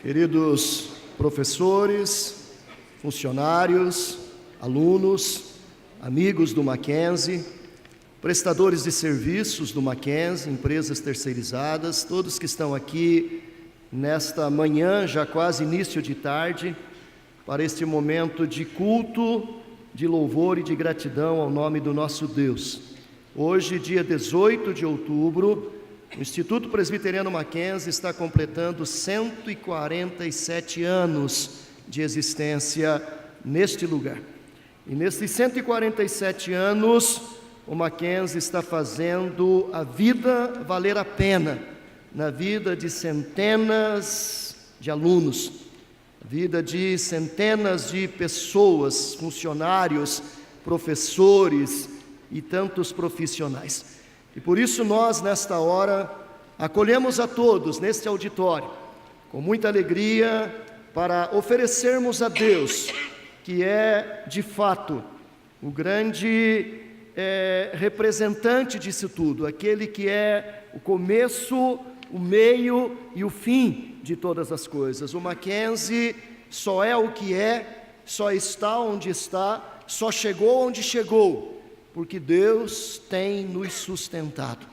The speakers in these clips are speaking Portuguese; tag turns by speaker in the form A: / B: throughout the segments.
A: Queridos professores, funcionários, alunos, amigos do Mackenzie, prestadores de serviços do Mackenzie, empresas terceirizadas, todos que estão aqui nesta manhã, já quase início de tarde, para este momento de culto, de louvor e de gratidão ao nome do nosso Deus. Hoje, dia 18 de outubro, o Instituto Presbiteriano Mackenzie está completando 147 anos de existência neste lugar. E nesses 147 anos, o Mackenzie está fazendo a vida valer a pena, na vida de centenas de alunos, a vida de centenas de pessoas, funcionários, professores e tantos profissionais. E por isso nós, nesta hora, acolhemos a todos neste auditório, com muita alegria, para oferecermos a Deus, que é, de fato, o grande representante disso tudo, aquele que é o começo, o meio e o fim de todas as coisas. O Mackenzie só é o que é, só está onde está, só chegou onde chegou, porque Deus tem nos sustentado.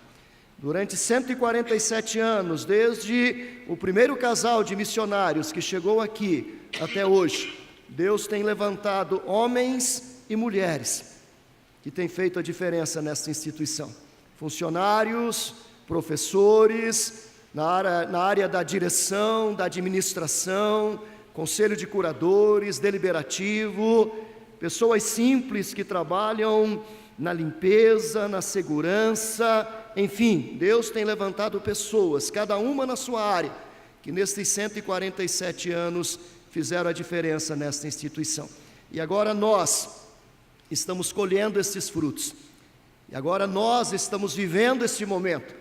A: Durante 147 anos, desde o primeiro casal de missionários que chegou aqui até hoje, Deus tem levantado homens e mulheres que têm feito a diferença nesta instituição. Funcionários, professores, na área da direção, da administração, conselho de curadores, deliberativo, pessoas simples que trabalham na limpeza, na segurança, enfim, Deus tem levantado pessoas, cada uma na sua área, que nestes 147 anos fizeram a diferença nesta instituição. E agora nós estamos colhendo esses frutos, e agora nós estamos vivendo este momento,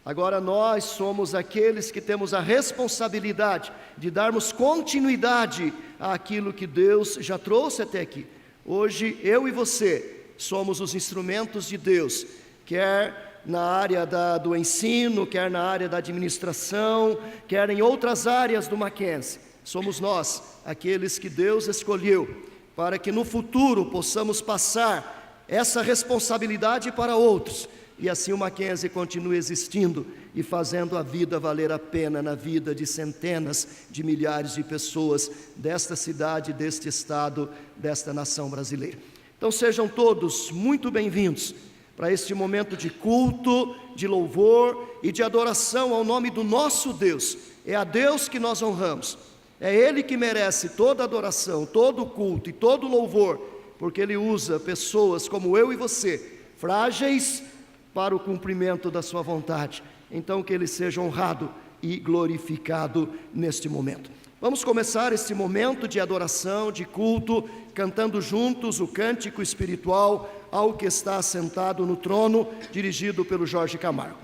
A: agora nós somos aqueles que temos a responsabilidade de darmos continuidade àquilo que Deus já trouxe até aqui. Hoje, eu e você somos os instrumentos de Deus, quer na área do ensino, quer na área da administração, quer em outras áreas do Mackenzie. Somos nós, aqueles que Deus escolheu, para que no futuro possamos passar essa responsabilidade para outros, e assim o Mackenzie continue existindo e fazendo a vida valer a pena na vida de centenas de milhares de pessoas desta cidade, deste estado, desta nação brasileira. Então sejam todos muito bem-vindos para este momento de culto, de louvor e de adoração ao nome do nosso Deus. É a Deus que nós honramos, é Ele que merece toda adoração, todo culto e todo louvor, porque Ele usa pessoas como eu e você, frágeis, para o cumprimento da sua vontade. Então que Ele seja honrado e glorificado neste momento. Vamos começar esse momento de adoração, de culto, cantando juntos o cântico espiritual ao que está sentado no trono, dirigido pelo Jorge Camargo.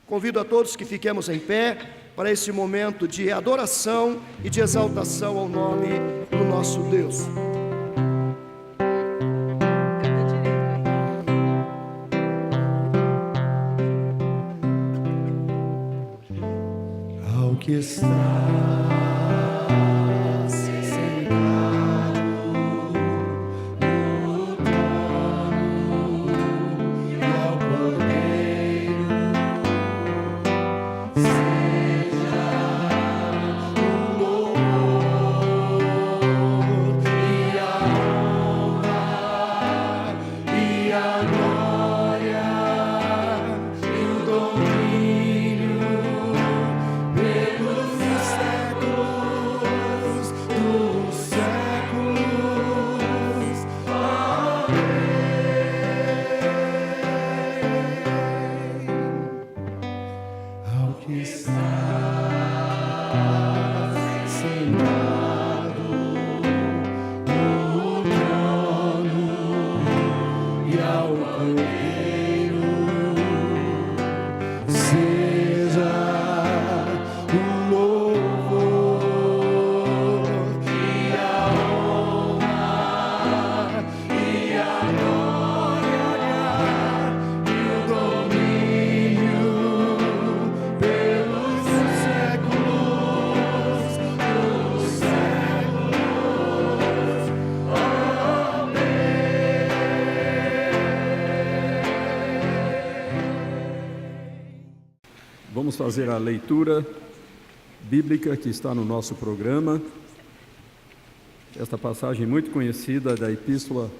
A: Convido a todos que fiquemos em pé para esse momento de adoração e de exaltação ao nome do nosso Deus. Ao que está séculos
B: Vamos fazer a leitura bíblica que está no nosso programa. Esta passagem muito conhecida da Epístola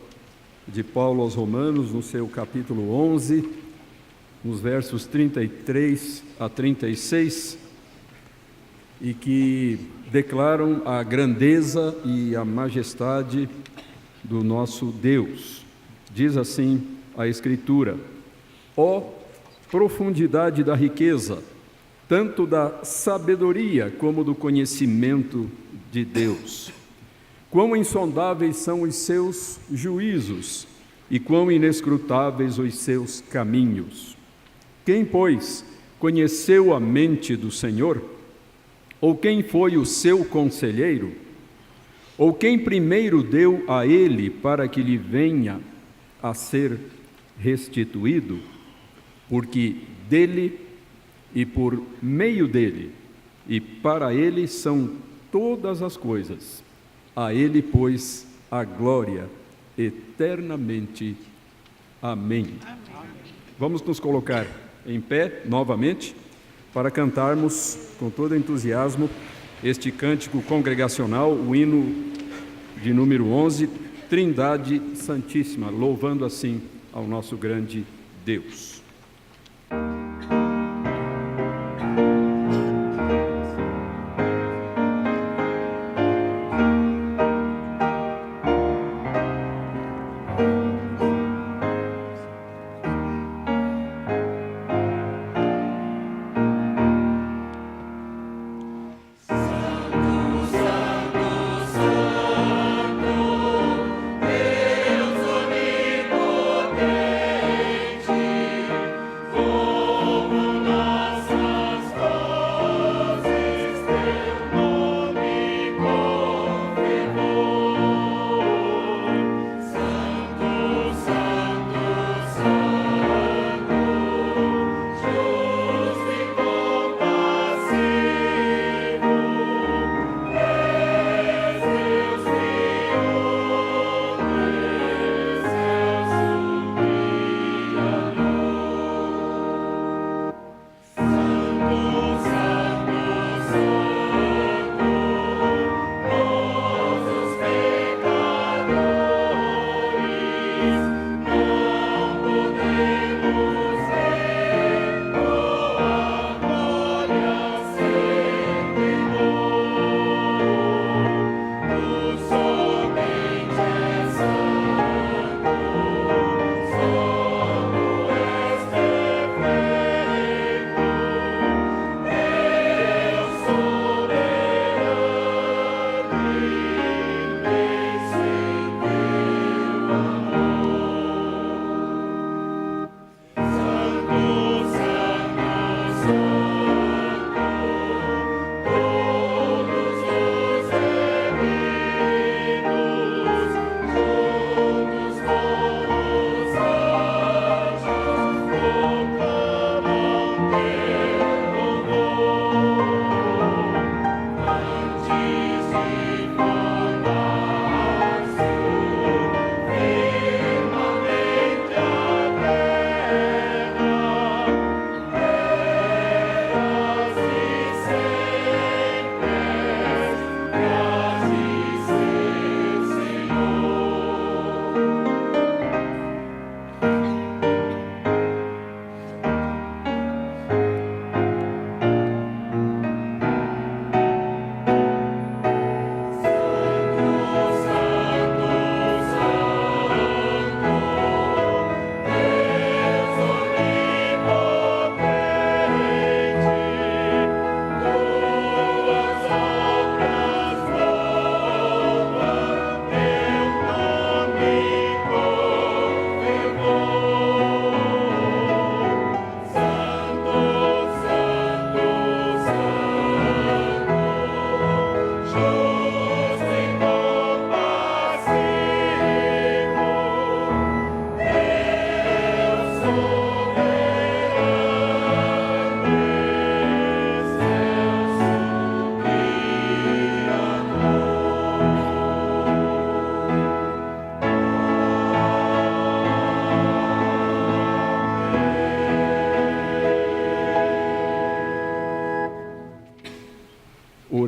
B: de Paulo aos Romanos, no seu capítulo 11, nos versos 33 a 36, e que declaram a grandeza e a majestade do nosso Deus. Diz assim a Escritura: ó profundidade da riqueza, tanto da sabedoria como do conhecimento de Deus! Quão insondáveis são os seus juízos e quão inescrutáveis os seus caminhos! Quem, pois, conheceu a mente do Senhor? Ou quem foi o seu conselheiro? Ou quem primeiro deu a ele para que lhe venha a ser restituído? Porque dele e por meio dele e para ele são todas as coisas. A ele, pois, a glória eternamente. Amém. Vamos nos colocar em pé novamente para cantarmos com todo entusiasmo este cântico congregacional, o hino de número 11, Trindade Santíssima, louvando assim ao nosso grande Deus.
C: Deus onipotente,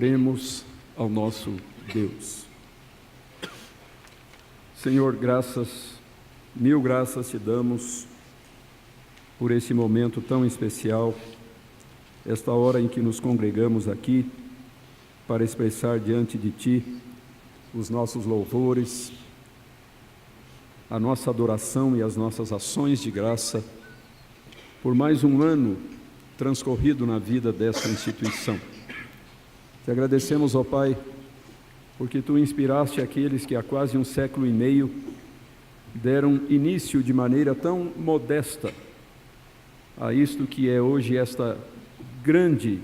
B: Oremos ao nosso Deus. Senhor, mil graças te damos por esse momento tão especial, esta hora em que nos congregamos aqui para expressar diante de Ti os nossos louvores, a nossa adoração e as nossas ações de graça por mais um ano transcorrido na vida desta instituição. Te agradecemos, ó Pai, porque Tu inspiraste aqueles que há quase um século e meio deram início de maneira tão modesta a isto que é hoje esta grande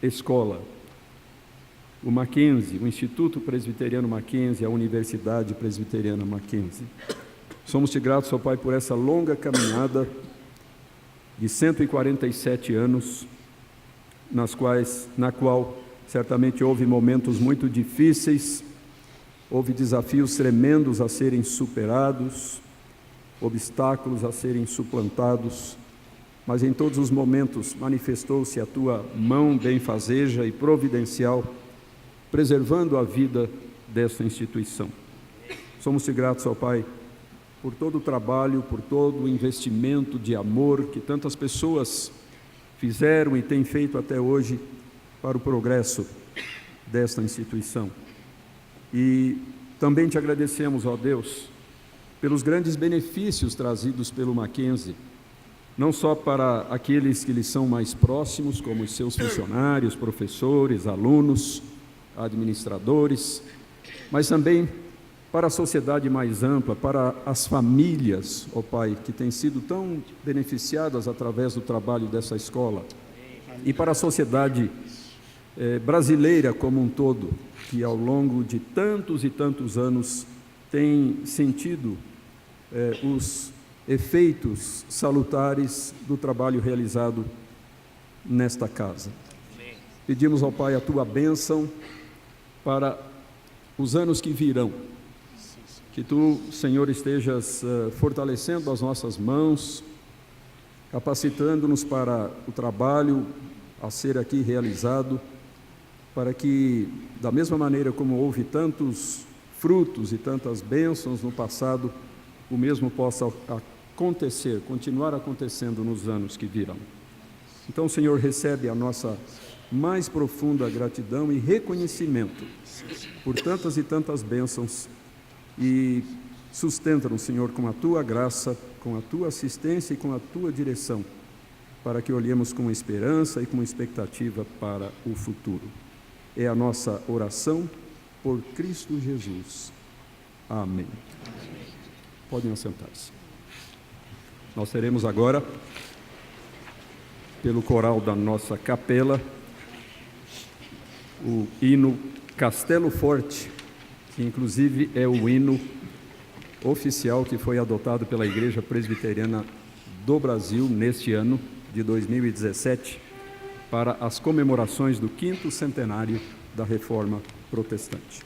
B: escola, o Mackenzie, o Instituto Presbiteriano Mackenzie, a Universidade Presbiteriana Mackenzie. Somos-te gratos, ó Pai, por essa longa caminhada de 147 anos, na qual certamente houve momentos muito difíceis, houve desafios tremendos a serem superados, obstáculos a serem suplantados, mas em todos os momentos manifestou-se a Tua mão benfazeja e providencial, preservando a vida desta instituição. Somos-te gratos, ó Pai, por todo o trabalho, por todo o investimento de amor que tantas pessoas fizeram e têm feito até hoje para o progresso desta instituição. E também te agradecemos, ó Deus, pelos grandes benefícios trazidos pelo Mackenzie, não só para aqueles que lhes são mais próximos, como os seus funcionários, professores, alunos, administradores, mas também para a sociedade mais ampla, para as famílias, ó Pai, que têm sido tão beneficiadas através do trabalho dessa escola, e para a sociedade brasileira como um todo, que ao longo de tantos e tantos anos tem sentido os efeitos salutares do trabalho realizado nesta casa. Pedimos ao Pai a Tua bênção para os anos que virão, que Tu, Senhor, estejas fortalecendo as nossas mãos, capacitando-nos para o trabalho a ser aqui realizado, para que, da mesma maneira como houve tantos frutos e tantas bênçãos no passado, o mesmo possa acontecer, continuar acontecendo nos anos que virão. Então, Senhor, recebe a nossa mais profunda gratidão e reconhecimento por tantas e tantas bênçãos e sustenta-nos, Senhor, com a Tua graça, com a Tua assistência e com a Tua direção, para que olhemos com esperança e com expectativa para o futuro. É a nossa oração por Cristo Jesus. Amém. Podem assentar-se. Nós teremos agora, pelo coral da nossa capela, o hino Castelo Forte, que inclusive é o hino oficial que foi adotado pela Igreja Presbiteriana do Brasil neste ano de 2017, para as comemorações do 5º centenário da Reforma Protestante.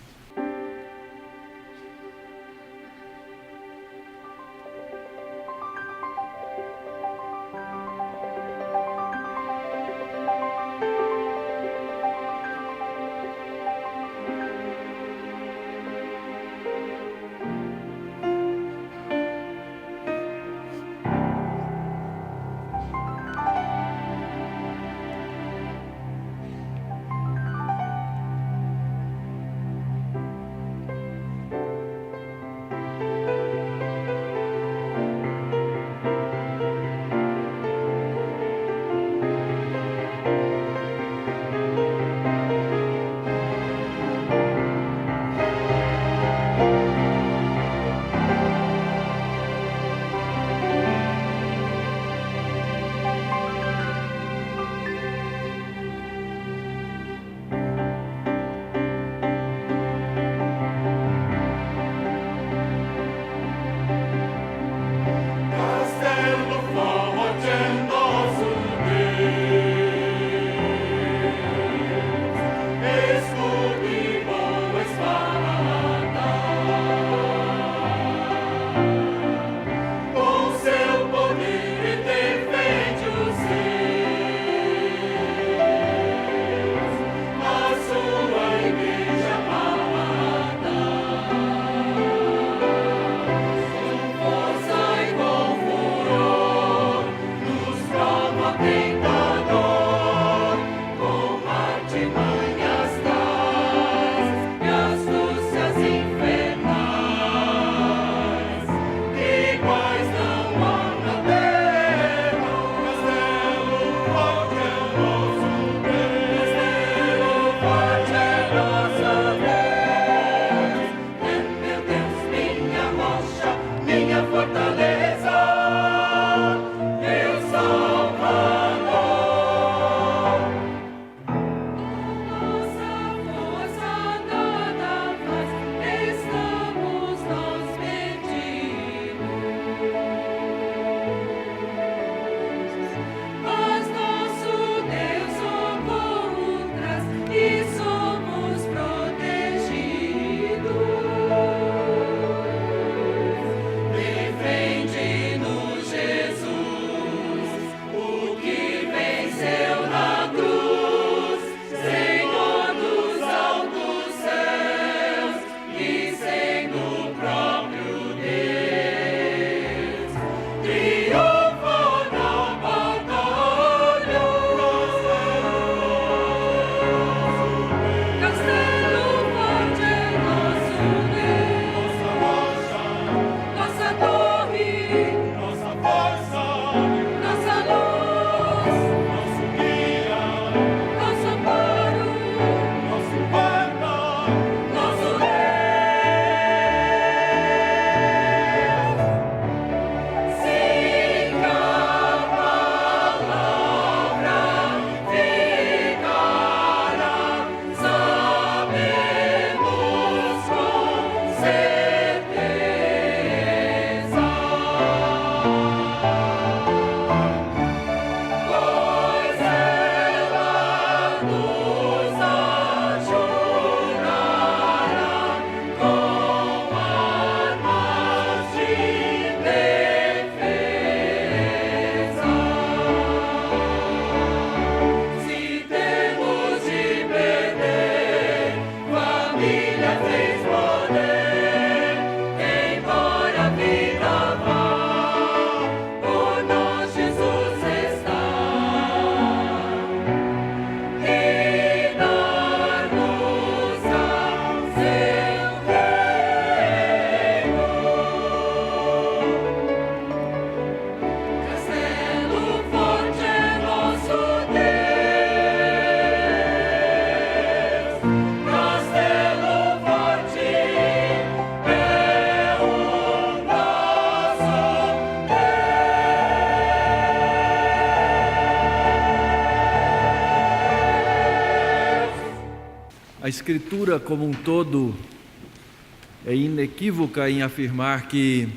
C: A Escritura como um todo é inequívoca em afirmar que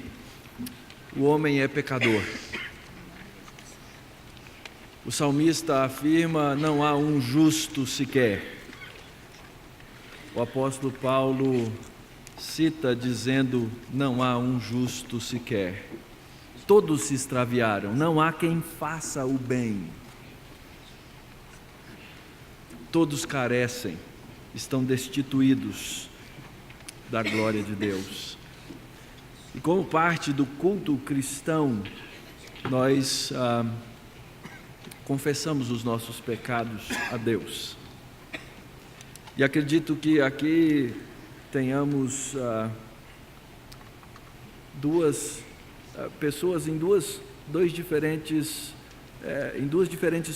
C: o homem é pecador. O salmista afirma: não há um justo sequer. O apóstolo Paulo cita dizendo: não há um justo sequer. Todos se extraviaram, não há quem faça o bem. Todos carecem, estão destituídos da glória de Deus. E como parte do culto cristão, nós confessamos os nossos pecados a Deus. E acredito que aqui tenhamos duas pessoas em duas diferentes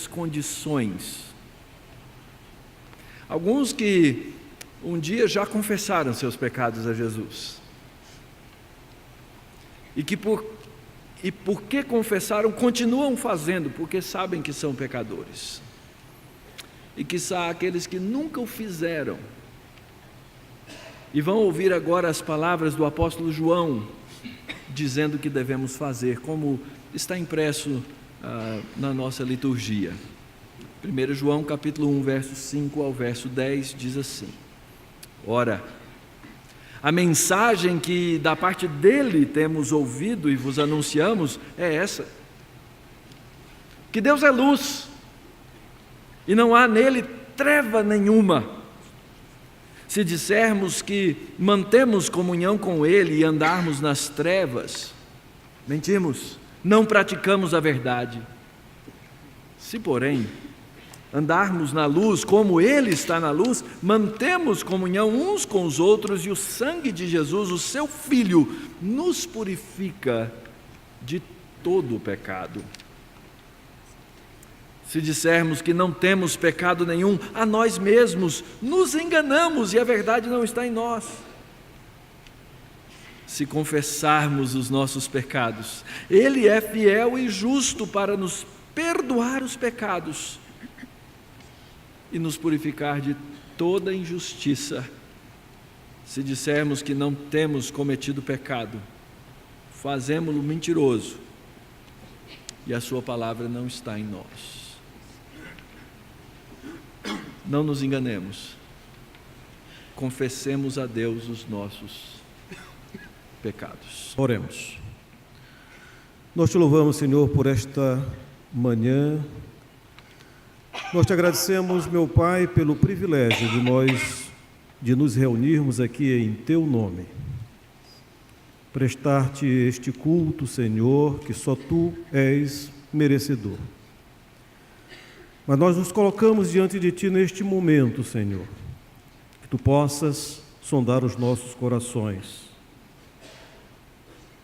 C: condições. Alguns que um dia já confessaram seus pecados a Jesus. E que porque confessaram, continuam fazendo, porque sabem que são pecadores. E quiçá aqueles que nunca o fizeram. E vão ouvir agora as palavras do apóstolo João, dizendo que devemos fazer, como está impresso na nossa liturgia. 1 João capítulo 1, verso 5 ao verso 10, diz assim: ora, a mensagem que da parte dele temos ouvido e vos anunciamos é essa: que Deus é luz, e não há nele treva nenhuma. Se dissermos que mantemos comunhão com ele e andarmos nas trevas, mentimos, não praticamos a verdade. Se, porém, andarmos na luz como Ele está na luz, mantemos comunhão uns com os outros e o sangue de Jesus, o seu Filho, nos purifica de todo o pecado. Se dissermos que não temos pecado nenhum, a nós mesmos nos enganamos e a verdade não está em nós. Se confessarmos os nossos pecados, Ele é fiel e justo para nos perdoar os pecados e nos purificar de toda injustiça. Se dissermos que não temos cometido pecado, fazemo-lo mentiroso e a sua palavra não está em nós. Não nos enganemos, confessemos a Deus os nossos pecados.
D: Oremos. Nós te louvamos, Senhor, por esta manhã. Nós te agradecemos, meu Pai, pelo privilégio de nos reunirmos aqui em teu nome. Prestar-te este culto, Senhor, que só tu és merecedor. Mas nós nos colocamos diante de ti neste momento, Senhor, que tu possas sondar os nossos corações.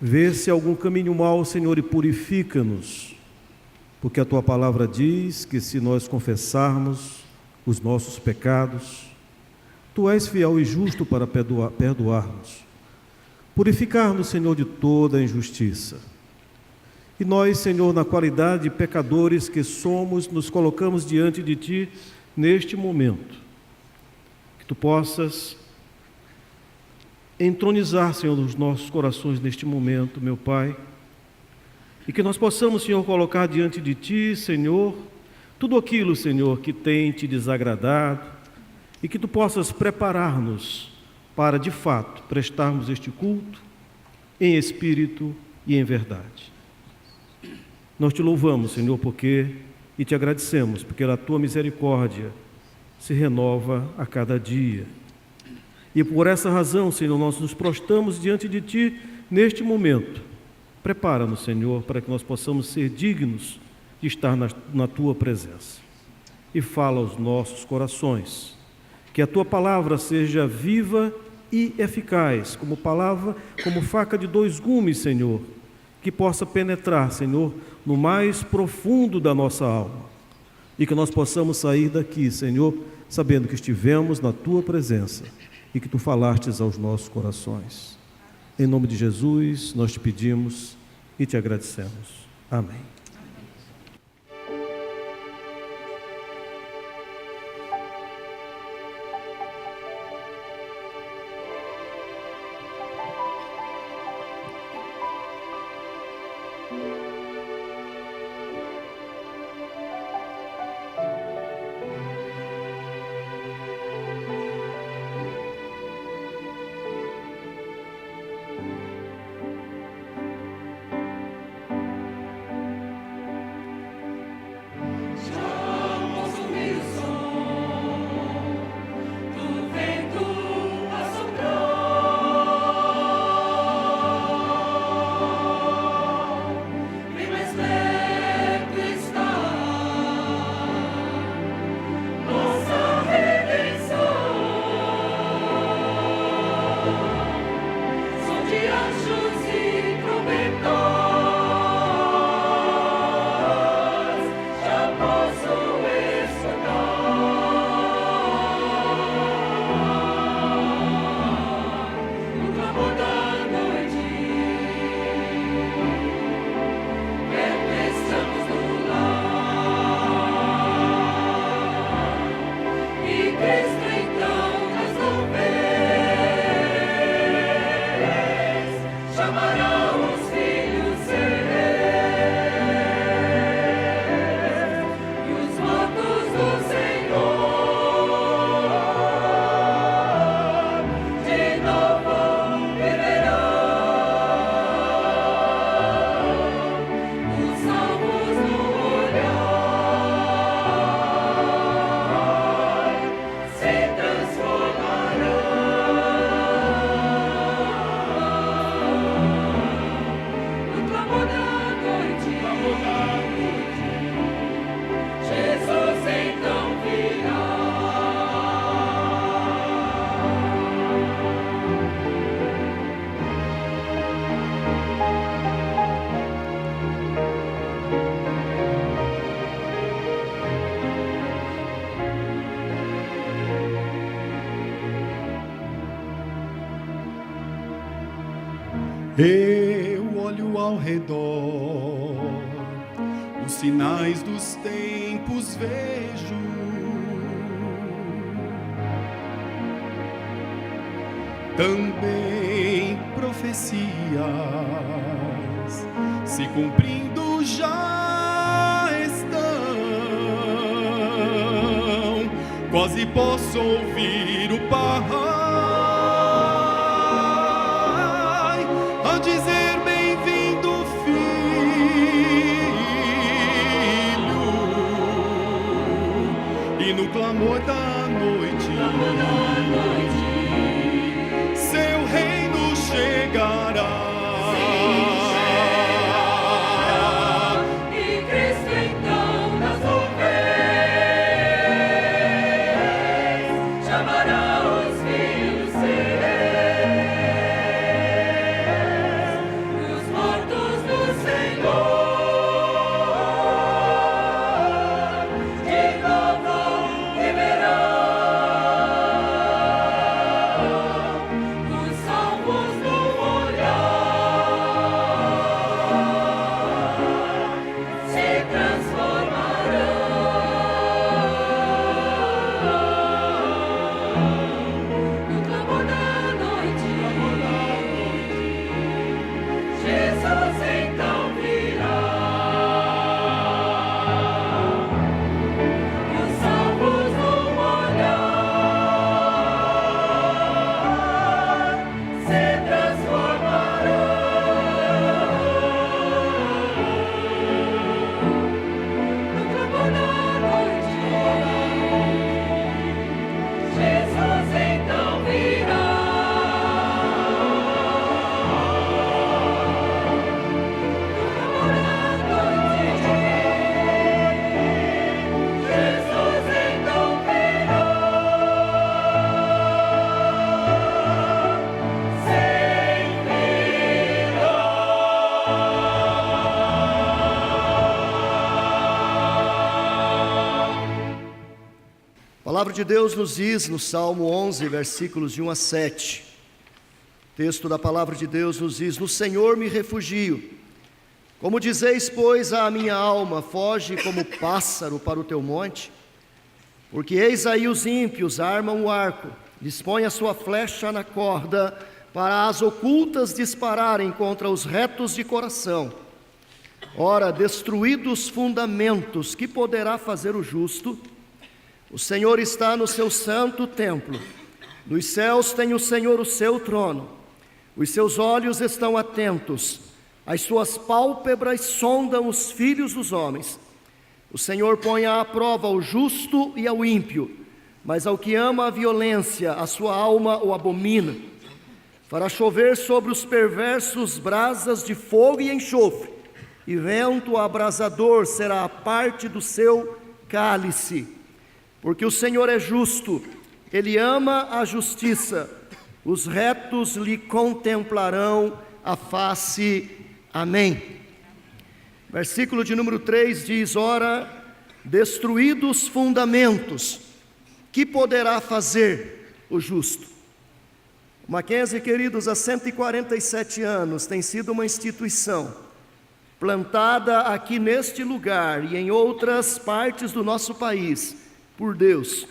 D: Vê se há algum caminho mau, Senhor, e purifica-nos, porque a tua palavra diz que se nós confessarmos os nossos pecados, tu és fiel e justo para perdoar-nos, purificar-nos, Senhor, de toda injustiça. E nós, Senhor, na qualidade de pecadores que somos, nos colocamos diante de ti neste momento. Que tu possas entronizar, Senhor, os nossos corações neste momento, meu Pai. E que nós possamos, Senhor, colocar diante de ti, Senhor, tudo aquilo, Senhor, que tem te desagradado. E que tu possas preparar-nos para, de fato, prestarmos este culto em espírito e em verdade. Nós te louvamos, Senhor, e te agradecemos, porque a tua misericórdia se renova a cada dia. E por essa razão, Senhor, nós nos prostramos diante de ti neste momento. Prepara-nos, Senhor, para que nós possamos ser dignos de estar na tua presença. E fala aos nossos corações, que a tua palavra seja viva e eficaz, como faca de dois gumes, Senhor, que possa penetrar, Senhor, no mais profundo da nossa alma, e que nós possamos sair daqui, Senhor, sabendo que estivemos na tua presença e que tu falastes aos nossos corações. Em nome de Jesus, nós te pedimos e te agradecemos. Amém.
E: Eu olho ao redor, os sinais dos tempos vejo. Também profecias se cumprindo já estão. Quase posso ouvir o Pai a dizer: bem-vindo, filho. E no clamor da noite, seu reino chegará.
F: E Cristo então nas nuvens chamará os filhos seus, e os mortos do Senhor de novo viverão. Os salvos no olhar se transformarão. No clamor da noite, Jesus então virá. Os salvos no olhar se transformarão. No clamor da noite, Jesus então virá. No clamor da noite, Jesus então virá.
A: A palavra de Deus nos diz no Salmo 11, versículos de 1 a 7. O texto da palavra de Deus nos diz: no Senhor me refugio. Como dizeis, pois, à minha alma, foge como pássaro para o teu monte. Porque eis aí os ímpios armam o arco, dispõem a sua flecha na corda, para as ocultas dispararem contra os retos de coração. Ora, destruídos fundamentos, que poderá fazer o justo? O Senhor está no seu santo templo. Nos céus tem o Senhor o seu trono. Os seus olhos estão atentos. As suas pálpebras sondam os filhos dos homens. O Senhor põe à prova ao justo e ao ímpio, mas ao que ama a violência, a sua alma o abomina. Fará chover sobre os perversos brasas de fogo e enxofre, e vento abrasador será a parte do seu cálice. Porque o Senhor é justo, Ele ama a justiça, os retos lhe contemplarão a face. Amém. Versículo de número 3 diz: ora, destruídos fundamentos, que poderá fazer o justo? O Mackenzie, queridos, há 147 anos tem sido uma instituição plantada aqui neste lugar e em outras partes do nosso país por Deus,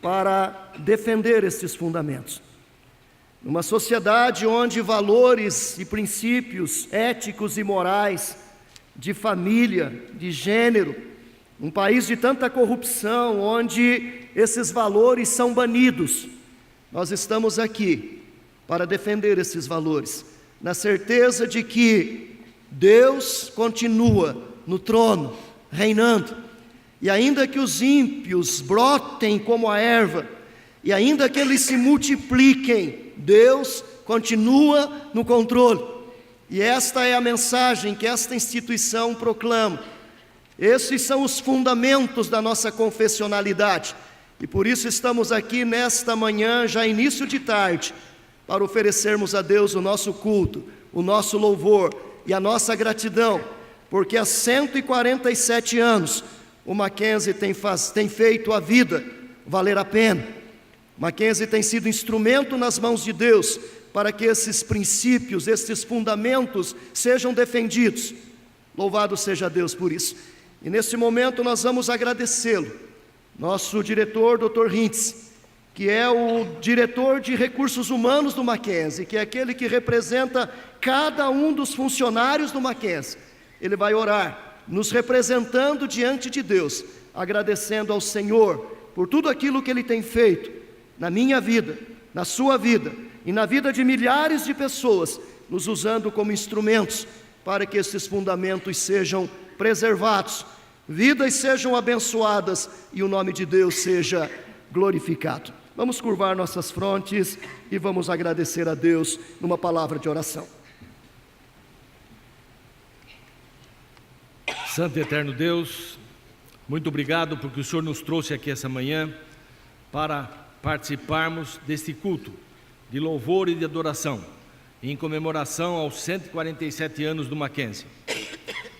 A: para defender estes fundamentos. Numa sociedade onde valores e princípios éticos e morais, de família, de gênero, um país de tanta corrupção, onde esses valores são banidos, nós estamos aqui para defender esses valores, na certeza de que Deus continua no trono, reinando. E ainda que os ímpios brotem como a erva, e ainda que eles se multipliquem, Deus continua no controle. E esta é a mensagem que esta instituição proclama. Esses são os fundamentos da nossa confessionalidade. E por isso estamos aqui nesta manhã, já início de tarde, para oferecermos a Deus o nosso culto, o nosso louvor e a nossa gratidão, porque há 147 anos o Mackenzie tem feito a vida valer a pena. Mackenzie tem sido instrumento nas mãos de Deus para que esses princípios, esses fundamentos sejam defendidos. Louvado seja Deus por isso. E neste momento nós vamos agradecê-lo, nosso diretor, Dr. Hintz, que é o diretor de recursos humanos do Mackenzie, que é aquele que representa cada um dos funcionários do Mackenzie. Ele vai orar, nos representando diante de Deus, agradecendo ao Senhor por tudo aquilo que Ele tem feito na minha vida, na sua vida e na vida de milhares de pessoas, nos usando como instrumentos para que esses fundamentos sejam preservados, vidas sejam abençoadas e o nome de Deus seja glorificado. Vamos curvar nossas frontes e vamos agradecer a Deus numa palavra de oração.
G: Santo e eterno Deus, muito obrigado porque o Senhor nos trouxe aqui essa manhã para participarmos deste culto de louvor e de adoração, em comemoração aos 147 anos do Mackenzie.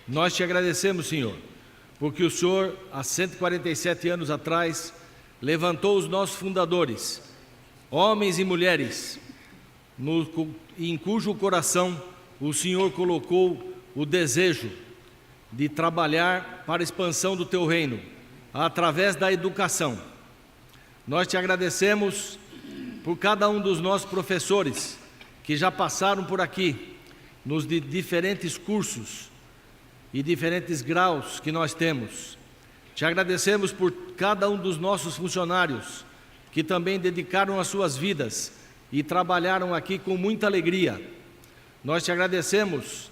G: Nós te agradecemos, Senhor, porque o Senhor, há 147 anos atrás, levantou os nossos fundadores, homens e mulheres, em cujo coração o Senhor colocou o desejo de trabalhar para a expansão do Teu reino, através da educação. Nós te agradecemos por cada um dos nossos professores que já passaram por aqui, nos diferentes cursos e diferentes graus que nós temos. Te agradecemos por cada um dos nossos funcionários, que também dedicaram as suas vidas e trabalharam aqui com muita alegria. Nós te agradecemos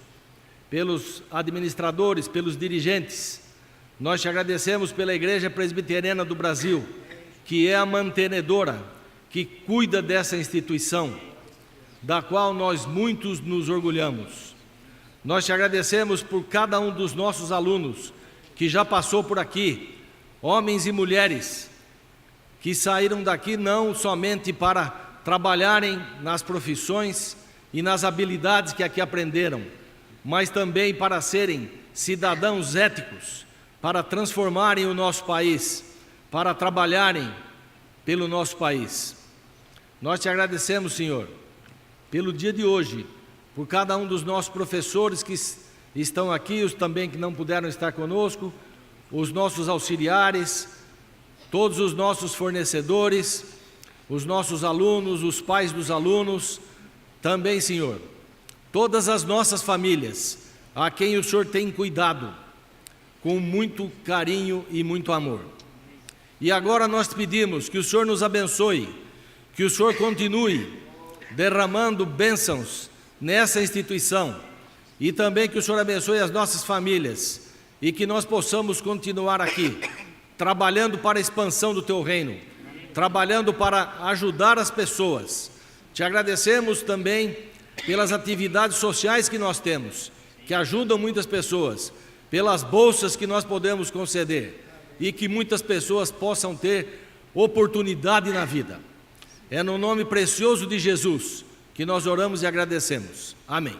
G: pelos administradores, pelos dirigentes. Nós te agradecemos pela Igreja Presbiteriana do Brasil, que é a mantenedora, que cuida dessa instituição, da qual nós muitos nos orgulhamos. Nós te agradecemos por cada um dos nossos alunos que já passou por aqui, homens e mulheres que saíram daqui não somente para trabalharem nas profissões e nas habilidades que aqui aprenderam, mas também para serem cidadãos éticos, para transformarem o nosso país, para trabalharem pelo nosso país. Nós te agradecemos, Senhor, pelo dia de hoje, por cada um dos nossos professores que estão aqui, os também que não puderam estar conosco, os nossos auxiliares, todos os nossos fornecedores, os nossos alunos, os pais dos alunos, também, Senhor, todas as nossas famílias, a quem o Senhor tem cuidado, com muito carinho e muito amor. E agora nós te pedimos que o Senhor nos abençoe, que o Senhor continue derramando bênçãos nessa instituição, e também que o Senhor abençoe as nossas famílias, e que nós possamos continuar aqui, trabalhando para a expansão do Teu reino, trabalhando para ajudar as pessoas. Te agradecemos também pelas atividades sociais que nós temos, que ajudam muitas pessoas, pelas bolsas que nós podemos conceder, e que muitas pessoas possam ter oportunidade na vida. É no nome precioso de Jesus que nós oramos e agradecemos. Amém.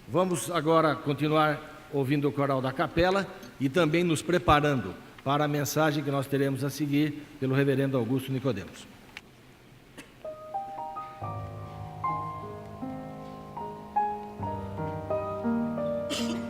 G: Vamos agora continuar ouvindo o coral da capela e também nos preparando para a mensagem que nós teremos a seguir pelo reverendo Augusto Nicodemos.
E: Celeste,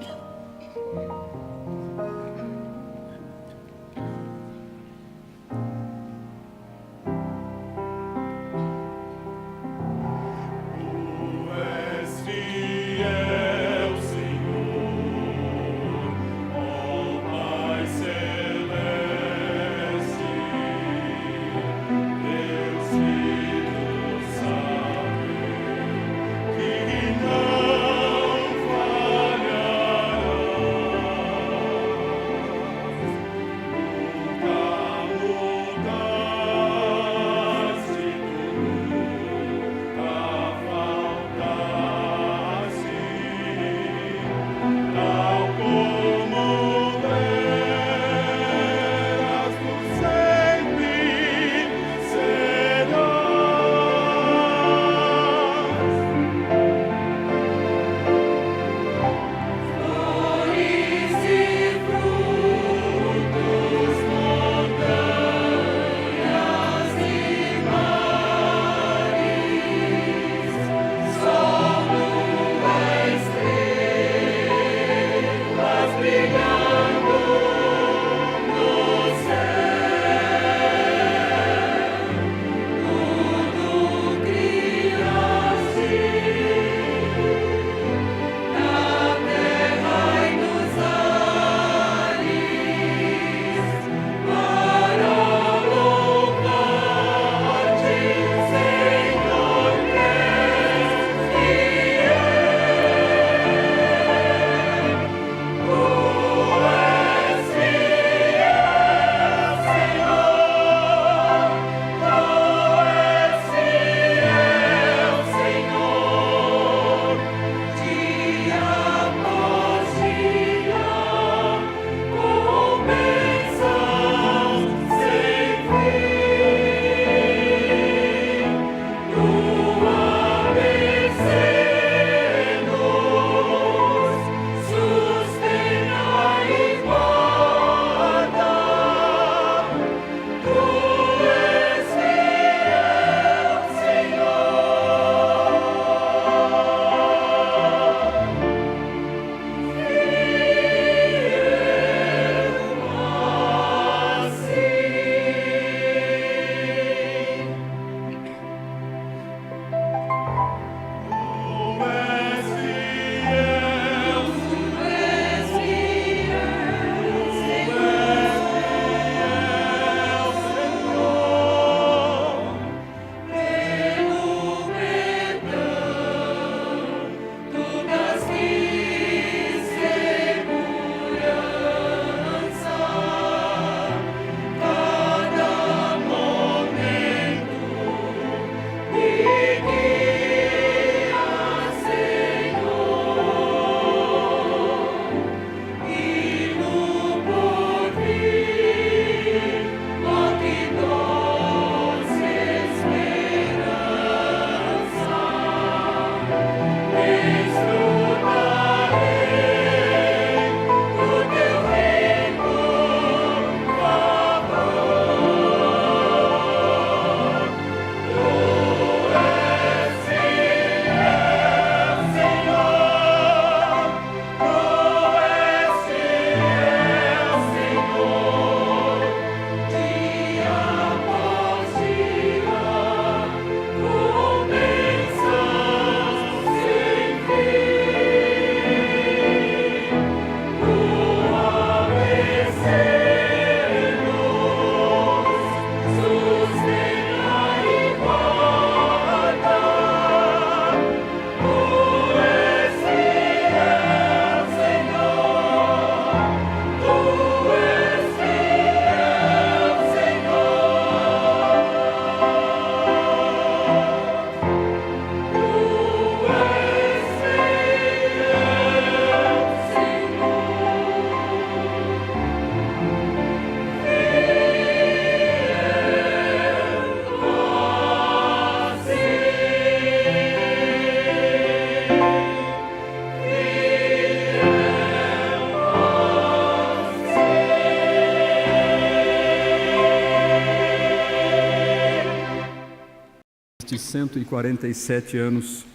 B: 147 anos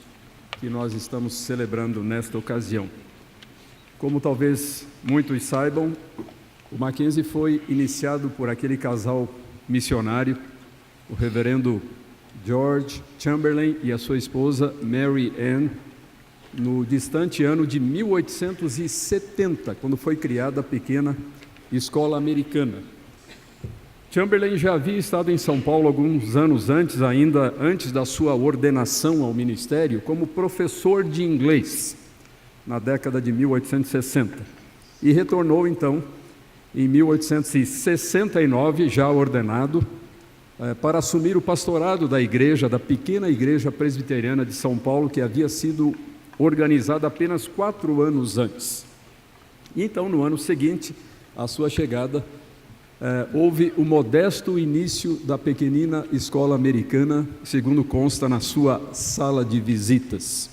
B: que nós estamos celebrando nesta ocasião. Como talvez muitos saibam, o Mackenzie foi iniciado por aquele casal missionário, o reverendo George Chamberlain e a sua esposa Mary Ann, no distante ano de 1870, quando foi criada a pequena escola americana. Chamberlain já havia estado em São Paulo alguns anos antes, ainda antes da sua ordenação ao ministério, como professor de inglês, na década de 1860. E retornou, então, em 1869, já ordenado, para assumir o pastorado da igreja, da pequena igreja presbiteriana de São Paulo, que havia sido organizada apenas 4 anos antes. E então, no ano seguinte, à sua chegada, houve o modesto início da pequenina escola americana, segundo consta na sua sala de visitas.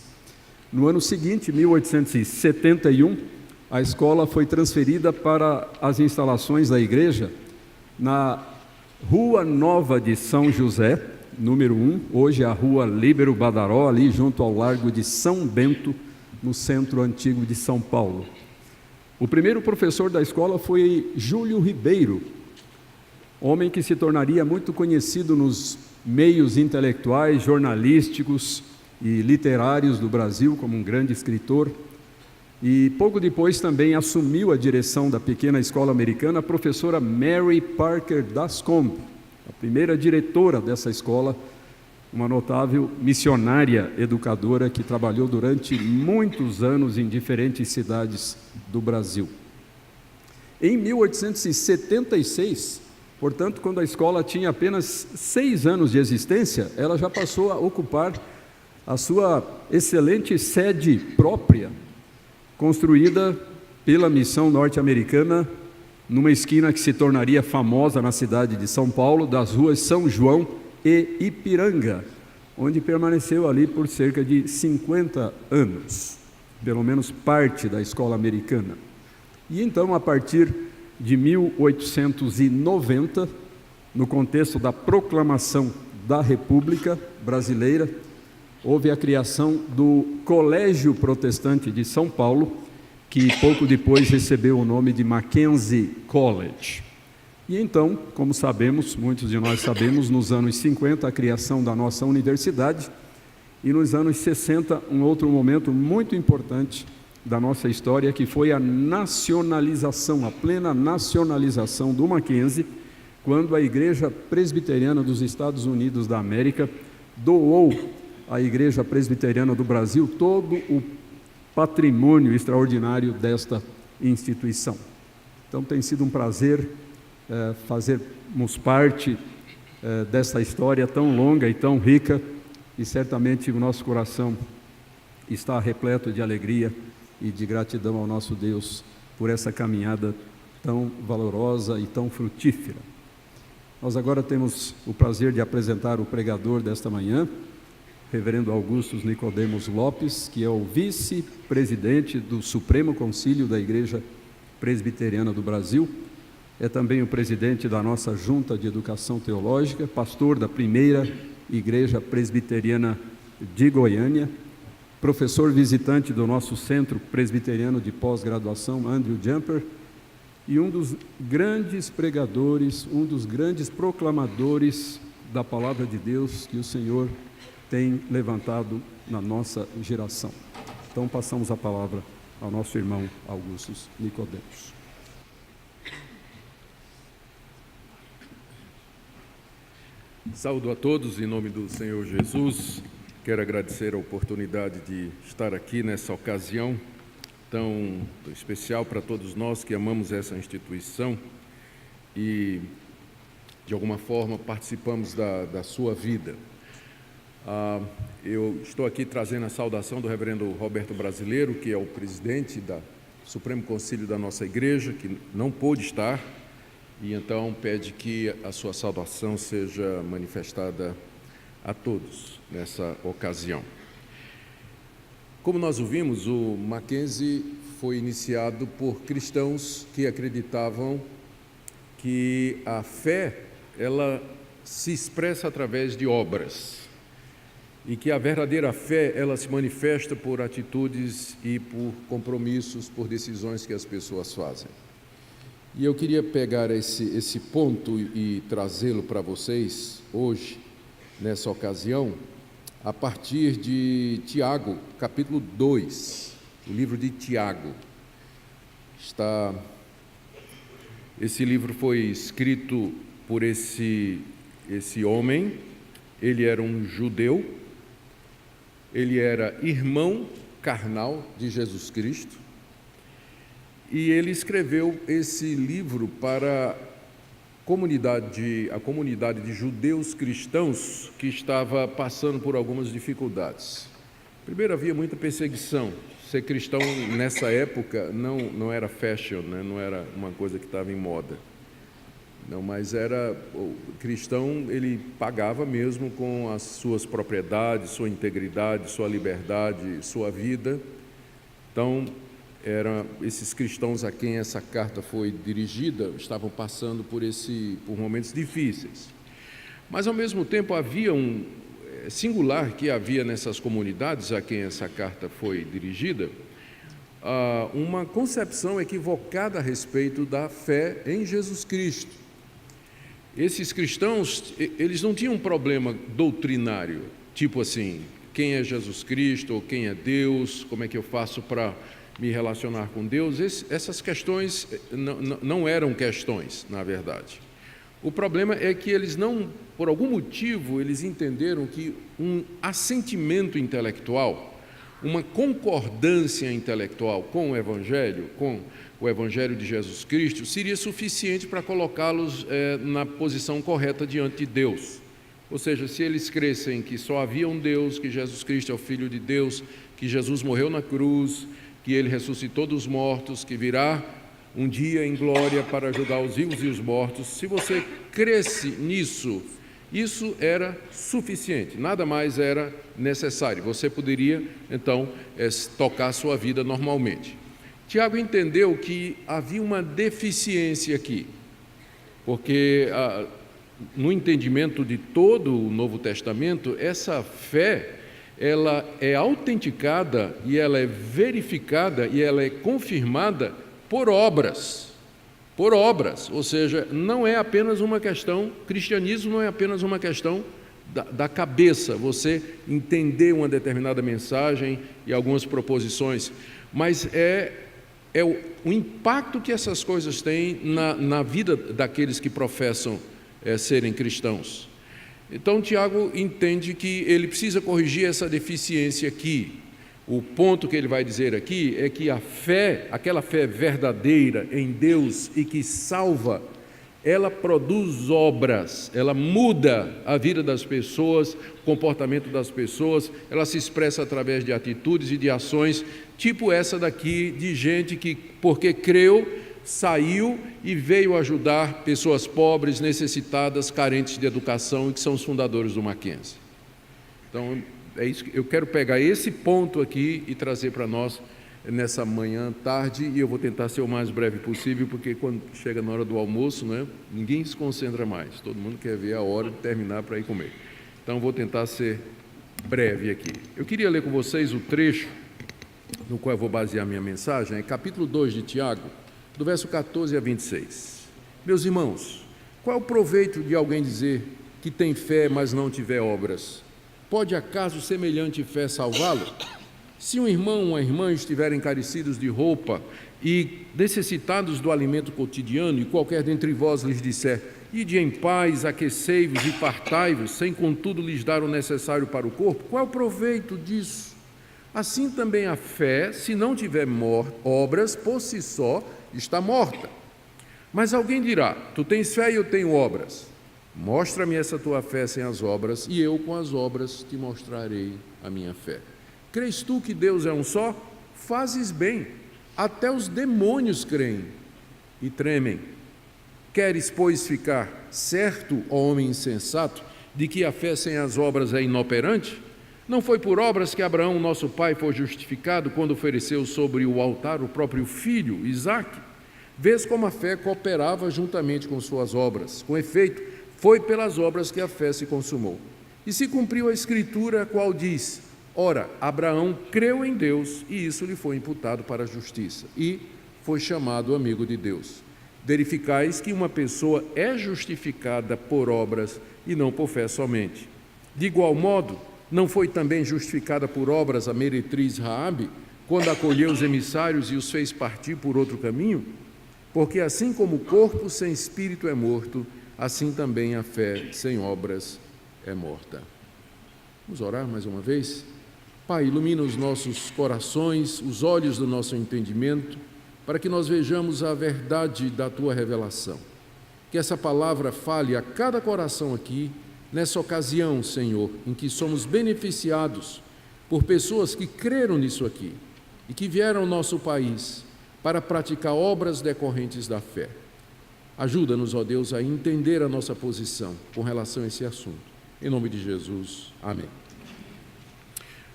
B: No ano seguinte, 1871, a escola foi transferida para as instalações da igreja na Rua Nova de São José, número 1, hoje a Rua Líbero Badaró, ali junto ao Largo de São Bento, no centro antigo de São Paulo. O primeiro professor da escola foi Júlio Ribeiro, homem que se tornaria muito conhecido nos meios intelectuais, jornalísticos e literários do Brasil, como um grande escritor. E pouco depois também assumiu a direção da pequena escola americana a professora Mary Parker Dascombe, a primeira diretora dessa escola, uma notável missionária educadora que trabalhou durante muitos anos em diferentes cidades do Brasil. Em 1876, portanto, quando a escola tinha apenas 6 anos de existência, ela já passou a ocupar a sua excelente sede própria, construída pela missão norte-americana numa esquina que se tornaria famosa na cidade de São Paulo, das ruas São João e Ipiranga, onde permaneceu ali por cerca de 50 anos, pelo menos parte da escola americana. E então, a partir de 1890, no contexto da proclamação da República Brasileira, houve a criação do Colégio Protestante de São Paulo, que pouco depois recebeu o nome de Mackenzie College. E então, como sabemos, muitos de nós sabemos, nos anos 50, a criação da nossa universidade, e nos anos 60, um outro momento muito importante da nossa história, que foi a nacionalização, a plena nacionalização do Mackenzie, quando a Igreja Presbiteriana dos Estados Unidos da América doou à Igreja Presbiteriana do Brasil todo o patrimônio extraordinário desta instituição. Então tem sido um prazer fazermos parte dessa história tão longa e tão rica, e certamente o nosso coração está repleto de alegria e de gratidão ao nosso Deus por essa caminhada tão valorosa e tão frutífera. Nós agora temos o prazer de apresentar o pregador desta manhã, Reverendo Augustus Nicodemos Lopes, que é o vice-presidente do Supremo Concílio da Igreja Presbiteriana do Brasil, é também o presidente da nossa Junta de Educação Teológica, pastor da primeira Igreja Presbiteriana de Goiânia, professor visitante do nosso Centro Presbiteriano de Pós-Graduação, Andrew Jumper, e um dos grandes pregadores, um dos grandes proclamadores da Palavra de Deus que o Senhor tem levantado na nossa geração. Então, passamos a palavra ao nosso irmão Augustus Nicodemos.
H: Saúdo a todos em nome do Senhor Jesus. Quero agradecer a oportunidade de estar aqui nessa ocasião tão especial para todos nós que amamos essa instituição e, de alguma forma, participamos da sua vida. Eu estou aqui trazendo a saudação do reverendo Roberto Brasileiro, que é o presidente do Supremo Concílio da nossa igreja, que não pôde estar, e então pede que a sua saudação seja manifestada a todos nessa ocasião. Como nós ouvimos, o Mackenzie foi iniciado por cristãos que acreditavam que a fé, ela se expressa através de obras. e que a verdadeira fé, ela se manifesta por atitudes e por compromissos, por decisões que as pessoas fazem. E eu queria pegar esse ponto e trazê-lo para vocês hoje, nessa ocasião, a partir de Tiago, capítulo 2, o livro de Tiago. Esse livro foi escrito por esse homem. Ele era um judeu, ele era irmão carnal de Jesus Cristo, e ele escreveu esse livro para a comunidade de judeus cristãos que estava passando por algumas dificuldades. Primeiro, havia muita perseguição. Ser cristão nessa época não era fashion, né? Não era uma coisa que estava em moda. Não, mas o cristão, ele pagava mesmo com as suas propriedades, sua integridade, sua liberdade, sua vida. Então, esses cristãos a quem essa carta foi dirigida estavam passando por momentos difíceis. Mas, ao mesmo tempo, havia singular que havia nessas comunidades a quem essa carta foi dirigida, uma concepção equivocada a respeito da fé em Jesus Cristo. Esses cristãos, eles não tinham um problema doutrinário, tipo assim, quem é Jesus Cristo, ou quem é Deus, como é que eu faço para me relacionar com Deus. Essas questões não eram questões, na verdade. O problema é que eles por algum motivo, eles entenderam que um assentimento intelectual, uma concordância intelectual com o Evangelho de Jesus Cristo, seria suficiente para colocá-los na posição correta diante de Deus. Ou seja, se eles crescem que só havia um Deus, que Jesus Cristo é o Filho de Deus, que Jesus morreu na cruz, que Ele ressuscitou dos mortos, que virá um dia em glória para julgar os vivos e os mortos, se você cresce nisso, isso era suficiente, nada mais era necessário. Você poderia, então, tocar a sua vida normalmente. Tiago entendeu que havia uma deficiência aqui, porque no entendimento de todo o Novo Testamento, essa fé, ela é autenticada e ela é verificada e ela é confirmada por obras, ou seja, não é apenas uma questão, cristianismo não é apenas uma questão da cabeça, você entender uma determinada mensagem e algumas proposições, mas é o impacto que essas coisas têm na vida daqueles que professam serem cristãos. Então, Tiago entende que ele precisa corrigir essa deficiência aqui. O ponto que ele vai dizer aqui é que a fé, aquela fé verdadeira em Deus e que salva, ela produz obras, ela muda a vida das pessoas, o comportamento das pessoas, ela se expressa através de atitudes e de ações, tipo essa daqui, de gente que, porque creu, saiu e veio ajudar pessoas pobres, necessitadas, carentes de educação e que são os fundadores do Mackenzie. Então, é isso que eu quero pegar esse ponto aqui e trazer para nós nessa manhã, tarde, e eu vou tentar ser o mais breve possível, porque quando chega na hora do almoço, né, ninguém se concentra mais, todo mundo quer ver a hora de terminar para ir comer. Então, vou tentar ser breve aqui. Eu queria ler com vocês o trecho no qual eu vou basear minha mensagem, é capítulo 2 de Tiago, do verso 14 a 26. Meus irmãos, qual é o proveito de alguém dizer que tem fé, mas não tiver obras? Pode acaso semelhante fé salvá-lo? Se um irmão ou uma irmã estiverem carecidos de roupa e necessitados do alimento cotidiano, e qualquer dentre vós lhes disser, ide em paz, aquecei-vos e fartai-vos, sem contudo lhes dar o necessário para o corpo, qual é o proveito disso? Assim também a fé, se não tiver obras, por si só está morta. Mas alguém dirá, tu tens fé e eu tenho obras. Mostra-me essa tua fé sem as obras, e eu com as obras te mostrarei a minha fé. Crês tu que Deus é um só? Fazes bem, até os demônios creem e tremem. Queres, pois, ficar certo, ó homem insensato, de que a fé sem as obras é inoperante? Não foi por obras que Abraão, nosso pai, foi justificado quando ofereceu sobre o altar o próprio filho, Isaque? Vês como a fé cooperava juntamente com suas obras. Com efeito, foi pelas obras que a fé se consumou. E se cumpriu a Escritura, a qual diz: ora, Abraão creu em Deus, e isso lhe foi imputado para a justiça, e foi chamado amigo de Deus. Verificais que uma pessoa é justificada por obras e não por fé somente. De igual modo, não foi também justificada por obras a meretriz Raabe, quando acolheu os emissários e os fez partir por outro caminho? Porque assim como o corpo sem espírito é morto, assim também a fé sem obras é morta. Vamos orar mais uma vez? Pai, ilumina os nossos corações, os olhos do nosso entendimento, para que nós vejamos a verdade da Tua revelação. Que essa palavra fale a cada coração aqui, nessa ocasião, Senhor, em que somos beneficiados por pessoas que creram nisso aqui e que vieram ao nosso país para praticar obras decorrentes da fé. Ajuda-nos, ó Deus, a entender a nossa posição com relação a esse assunto. Em nome de Jesus, amém.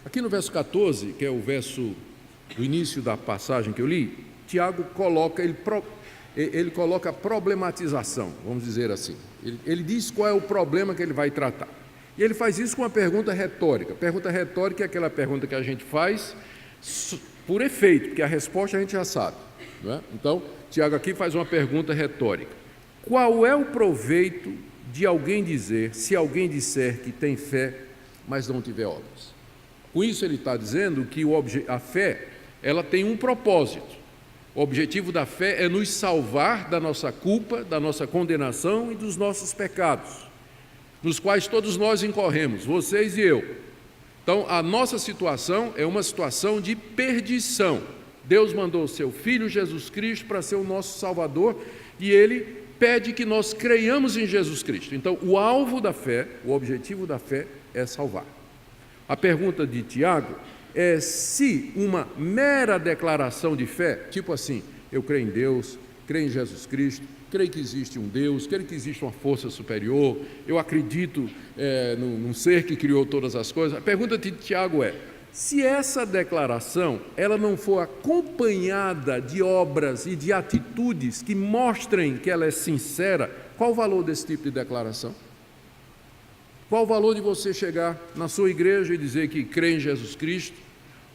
H: Aqui no verso 14, que é o verso do início da passagem que eu li, Tiago coloca, ele coloca a problematização, vamos dizer assim. Ele diz qual é o problema que ele vai tratar. E ele faz isso com uma pergunta retórica. Pergunta retórica é aquela pergunta que a gente faz por efeito, porque a resposta a gente já sabe, não é? Então, Tiago aqui faz uma pergunta retórica. Qual é o proveito de alguém dizer, se alguém disser que tem fé, mas não tiver obras? Com isso ele está dizendo que a fé, ela tem um propósito. O objetivo da fé é nos salvar da nossa culpa, da nossa condenação e dos nossos pecados, nos quais todos nós incorremos, vocês e eu. Então, a nossa situação é uma situação de perdição. Deus mandou o seu Filho Jesus Cristo para ser o nosso Salvador e Ele pede que nós creiamos em Jesus Cristo. Então, o alvo da fé, o objetivo da fé é salvar. A pergunta de Tiago é se uma mera declaração de fé, tipo assim, eu creio em Deus, creio em Jesus Cristo, creio que existe um Deus, creio que existe uma força superior, eu acredito num ser que criou todas as coisas. A pergunta de Tiago é, se essa declaração ela não for acompanhada de obras e de atitudes que mostrem que ela é sincera, qual o valor desse tipo de declaração? Qual o valor de você chegar na sua igreja e dizer que crê em Jesus Cristo?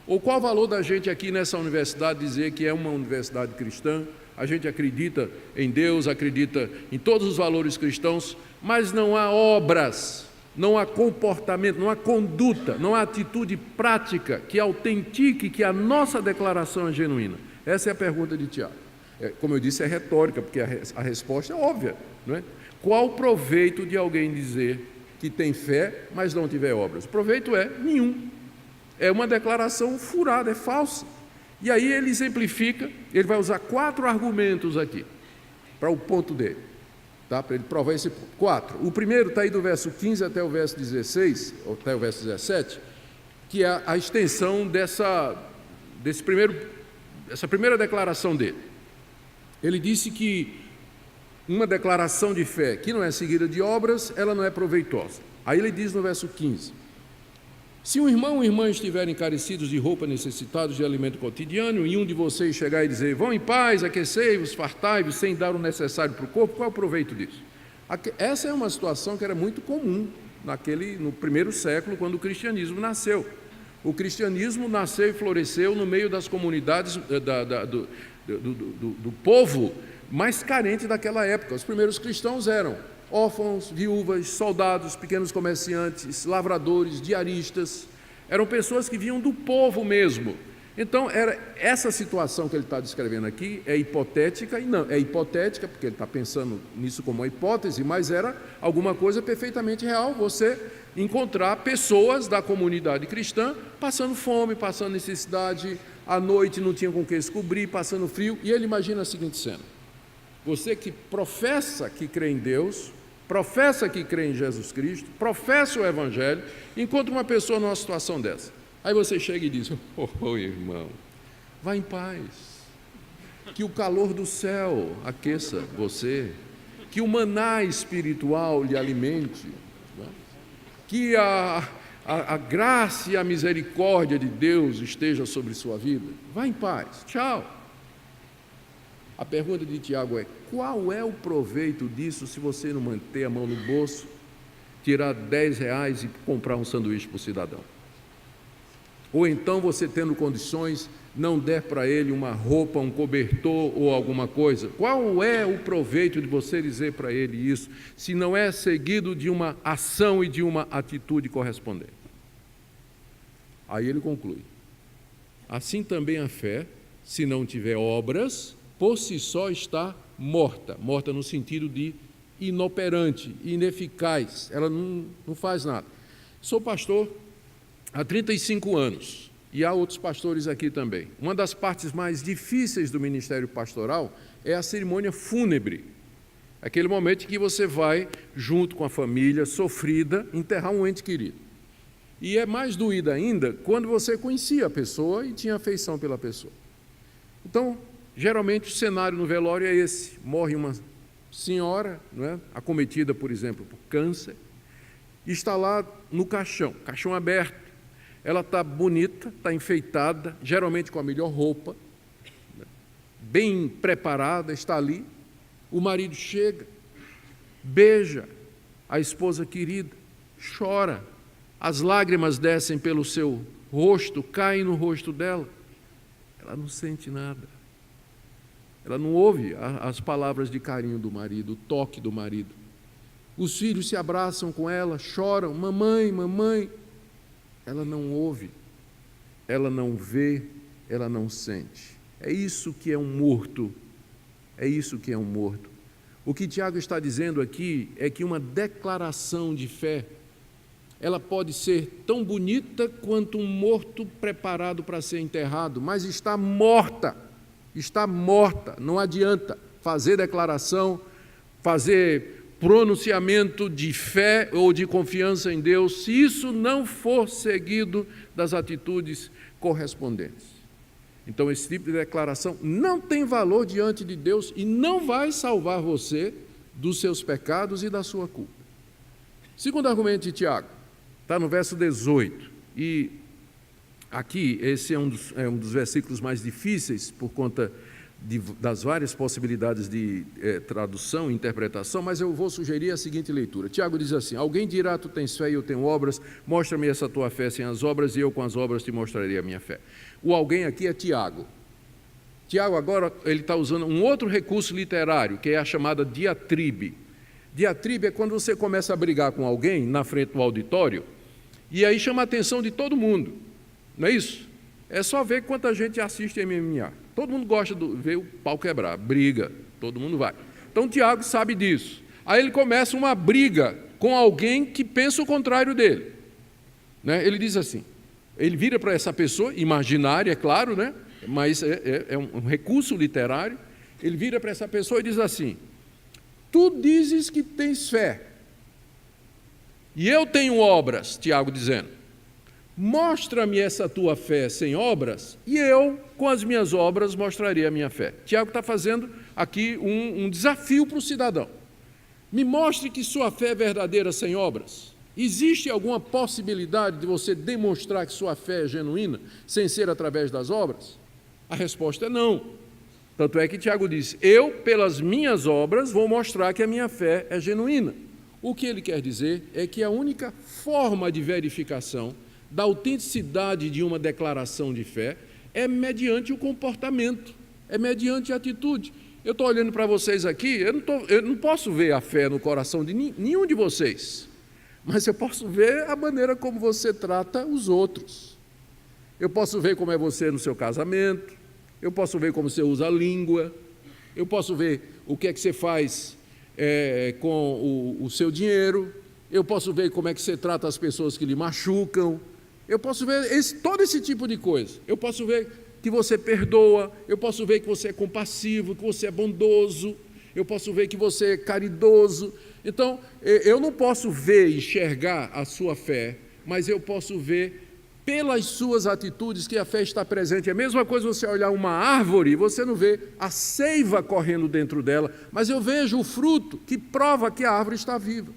H: Ou qual o valor da gente aqui nessa universidade dizer que é uma universidade cristã, a gente acredita em Deus, acredita em todos os valores cristãos, mas não há obras, não há comportamento, não há conduta, não há atitude prática que autentique que a nossa declaração é genuína? Essa é a pergunta de Tiago. Como eu disse, é retórica, porque a resposta é óbvia, não é? Qual o proveito de alguém dizer que tem fé, mas não tiver obras? O proveito é nenhum. É uma declaração furada, é falsa. E aí ele exemplifica, ele vai usar 4 argumentos aqui, para o ponto dele, tá? Para ele provar esse ponto. 4. O primeiro está aí do verso 15 até o verso 16, ou até o verso 17, que é a extensão dessa primeira declaração dele. Ele disse que uma declaração de fé que não é seguida de obras, ela não é proveitosa. Aí ele diz no verso 15, se um irmão ou irmã estiverem carecidos de roupa, necessitados de alimento cotidiano, e um de vocês chegar e dizer, vão em paz, aquecei-vos, fartai-vos, sem dar o necessário para o corpo, qual é o proveito disso? Essa é uma situação que era muito comum no primeiro século, quando o cristianismo nasceu. O cristianismo nasceu e floresceu no meio das comunidades do povo mais carente daquela época. Os primeiros cristãos eram órfãos, viúvas, soldados, pequenos comerciantes, lavradores, diaristas. Eram pessoas que vinham do povo mesmo. Então, essa situação que ele está descrevendo aqui é hipotética, e não, é hipotética, porque ele está pensando nisso como uma hipótese, mas era alguma coisa perfeitamente real, você encontrar pessoas da comunidade cristã passando fome, passando necessidade, à noite não tinha com o que se cobrir, passando frio, e ele imagina a seguinte cena: você que professa que crê em Deus, professa que crê em Jesus Cristo, professa o Evangelho, encontra uma pessoa numa situação dessa. Aí você chega e diz, irmão, vá em paz, que o calor do céu aqueça você, que o maná espiritual lhe alimente, né? Que a graça e a misericórdia de Deus esteja sobre sua vida. Vá em paz, tchau. A pergunta de Tiago é, qual é o proveito disso se você não manter a mão no bolso, tirar R$10 e comprar um sanduíche para o cidadão. Ou então você, tendo condições, não der para ele uma roupa, um cobertor ou alguma coisa. Qual é o proveito de você dizer para ele isso, se não é seguido de uma ação e de uma atitude correspondente? Aí ele conclui: assim também a fé, se não tiver obras, por si só está morta. Morta no sentido de inoperante, ineficaz, ela não faz nada. Sou pastor há 35 anos, e há outros pastores aqui também. Uma das partes mais difíceis do ministério pastoral é a cerimônia fúnebre, aquele momento em que você vai, junto com a família sofrida, enterrar um ente querido. E é mais doído ainda quando você conhecia a pessoa e tinha afeição pela pessoa. Então, geralmente o cenário no velório é esse: morre uma senhora, não é? Acometida, por exemplo, por câncer, e está lá no caixão aberto. Ela está bonita, está enfeitada, geralmente com a melhor roupa, bem preparada, está ali. O marido chega, beija a esposa querida, chora, as lágrimas descem pelo seu rosto, caem no rosto dela. Ela não sente nada. Ela não ouve as palavras de carinho do marido, o toque do marido. Os filhos se abraçam com ela, choram: mamãe, mamãe. Ela não ouve, ela não vê, ela não sente. É isso que é um morto, é isso que é um morto. O que Tiago está dizendo aqui é que uma declaração de fé, ela pode ser tão bonita quanto um morto preparado para ser enterrado, mas está morta, não adianta fazer declaração, fazer pronunciamento de fé ou de confiança em Deus, se isso não for seguido das atitudes correspondentes. Então, esse tipo de declaração não tem valor diante de Deus e não vai salvar você dos seus pecados e da sua culpa. Segundo argumento de Tiago, está no verso 18, e aqui esse é um dos versículos mais difíceis por conta das várias possibilidades de tradução e interpretação, mas eu vou sugerir a seguinte leitura. Tiago diz assim: alguém dirá: tu tens fé e eu tenho obras, mostra-me essa tua fé sem as obras, e eu com as obras te mostrarei a minha fé. O alguém aqui é Tiago. Tiago agora ele está usando um outro recurso literário, que é a chamada diatribe. Diatribe é quando você começa a brigar com alguém na frente do auditório, e aí chama a atenção de todo mundo, não é isso? É só ver quanta gente assiste MMA. Todo mundo gosta de ver o pau quebrar, briga, todo mundo vai. Então, Tiago sabe disso. Aí ele começa uma briga com alguém que pensa o contrário dele. Né? Ele diz assim, ele vira para essa pessoa, imaginária, é claro, né? Mas é um recurso literário, ele vira para essa pessoa e diz assim: tu dizes que tens fé, e eu tenho obras, Tiago dizendo. Mostra-me essa tua fé sem obras, e eu, com as minhas obras, mostrarei a minha fé. Tiago está fazendo aqui um desafio para o cidadão. Me mostre que sua fé é verdadeira sem obras. Existe alguma possibilidade de você demonstrar que sua fé é genuína, sem ser através das obras? A resposta é não. Tanto é que Tiago diz: eu, pelas minhas obras, vou mostrar que a minha fé é genuína. O que ele quer dizer é que a única forma de verificação da autenticidade de uma declaração de fé é mediante o comportamento, é mediante a atitude. Eu estou olhando para vocês aqui, eu não posso ver a fé no coração de nenhum de vocês, mas eu posso ver a maneira como você trata os outros. Eu posso ver como é você no seu casamento, eu posso ver como você usa a língua, eu posso ver o que é que você faz com o seu dinheiro, eu posso ver como é que você trata as pessoas que lhe machucam. Eu posso ver todo esse tipo de coisa. Eu posso ver que você perdoa, eu posso ver que você é compassivo, que você é bondoso, eu posso ver que você é caridoso. Então, eu não posso ver e enxergar a sua fé, mas eu posso ver pelas suas atitudes que a fé está presente. É a mesma coisa você olhar uma árvore, você não vê a seiva correndo dentro dela, mas eu vejo o fruto que prova que a árvore está viva.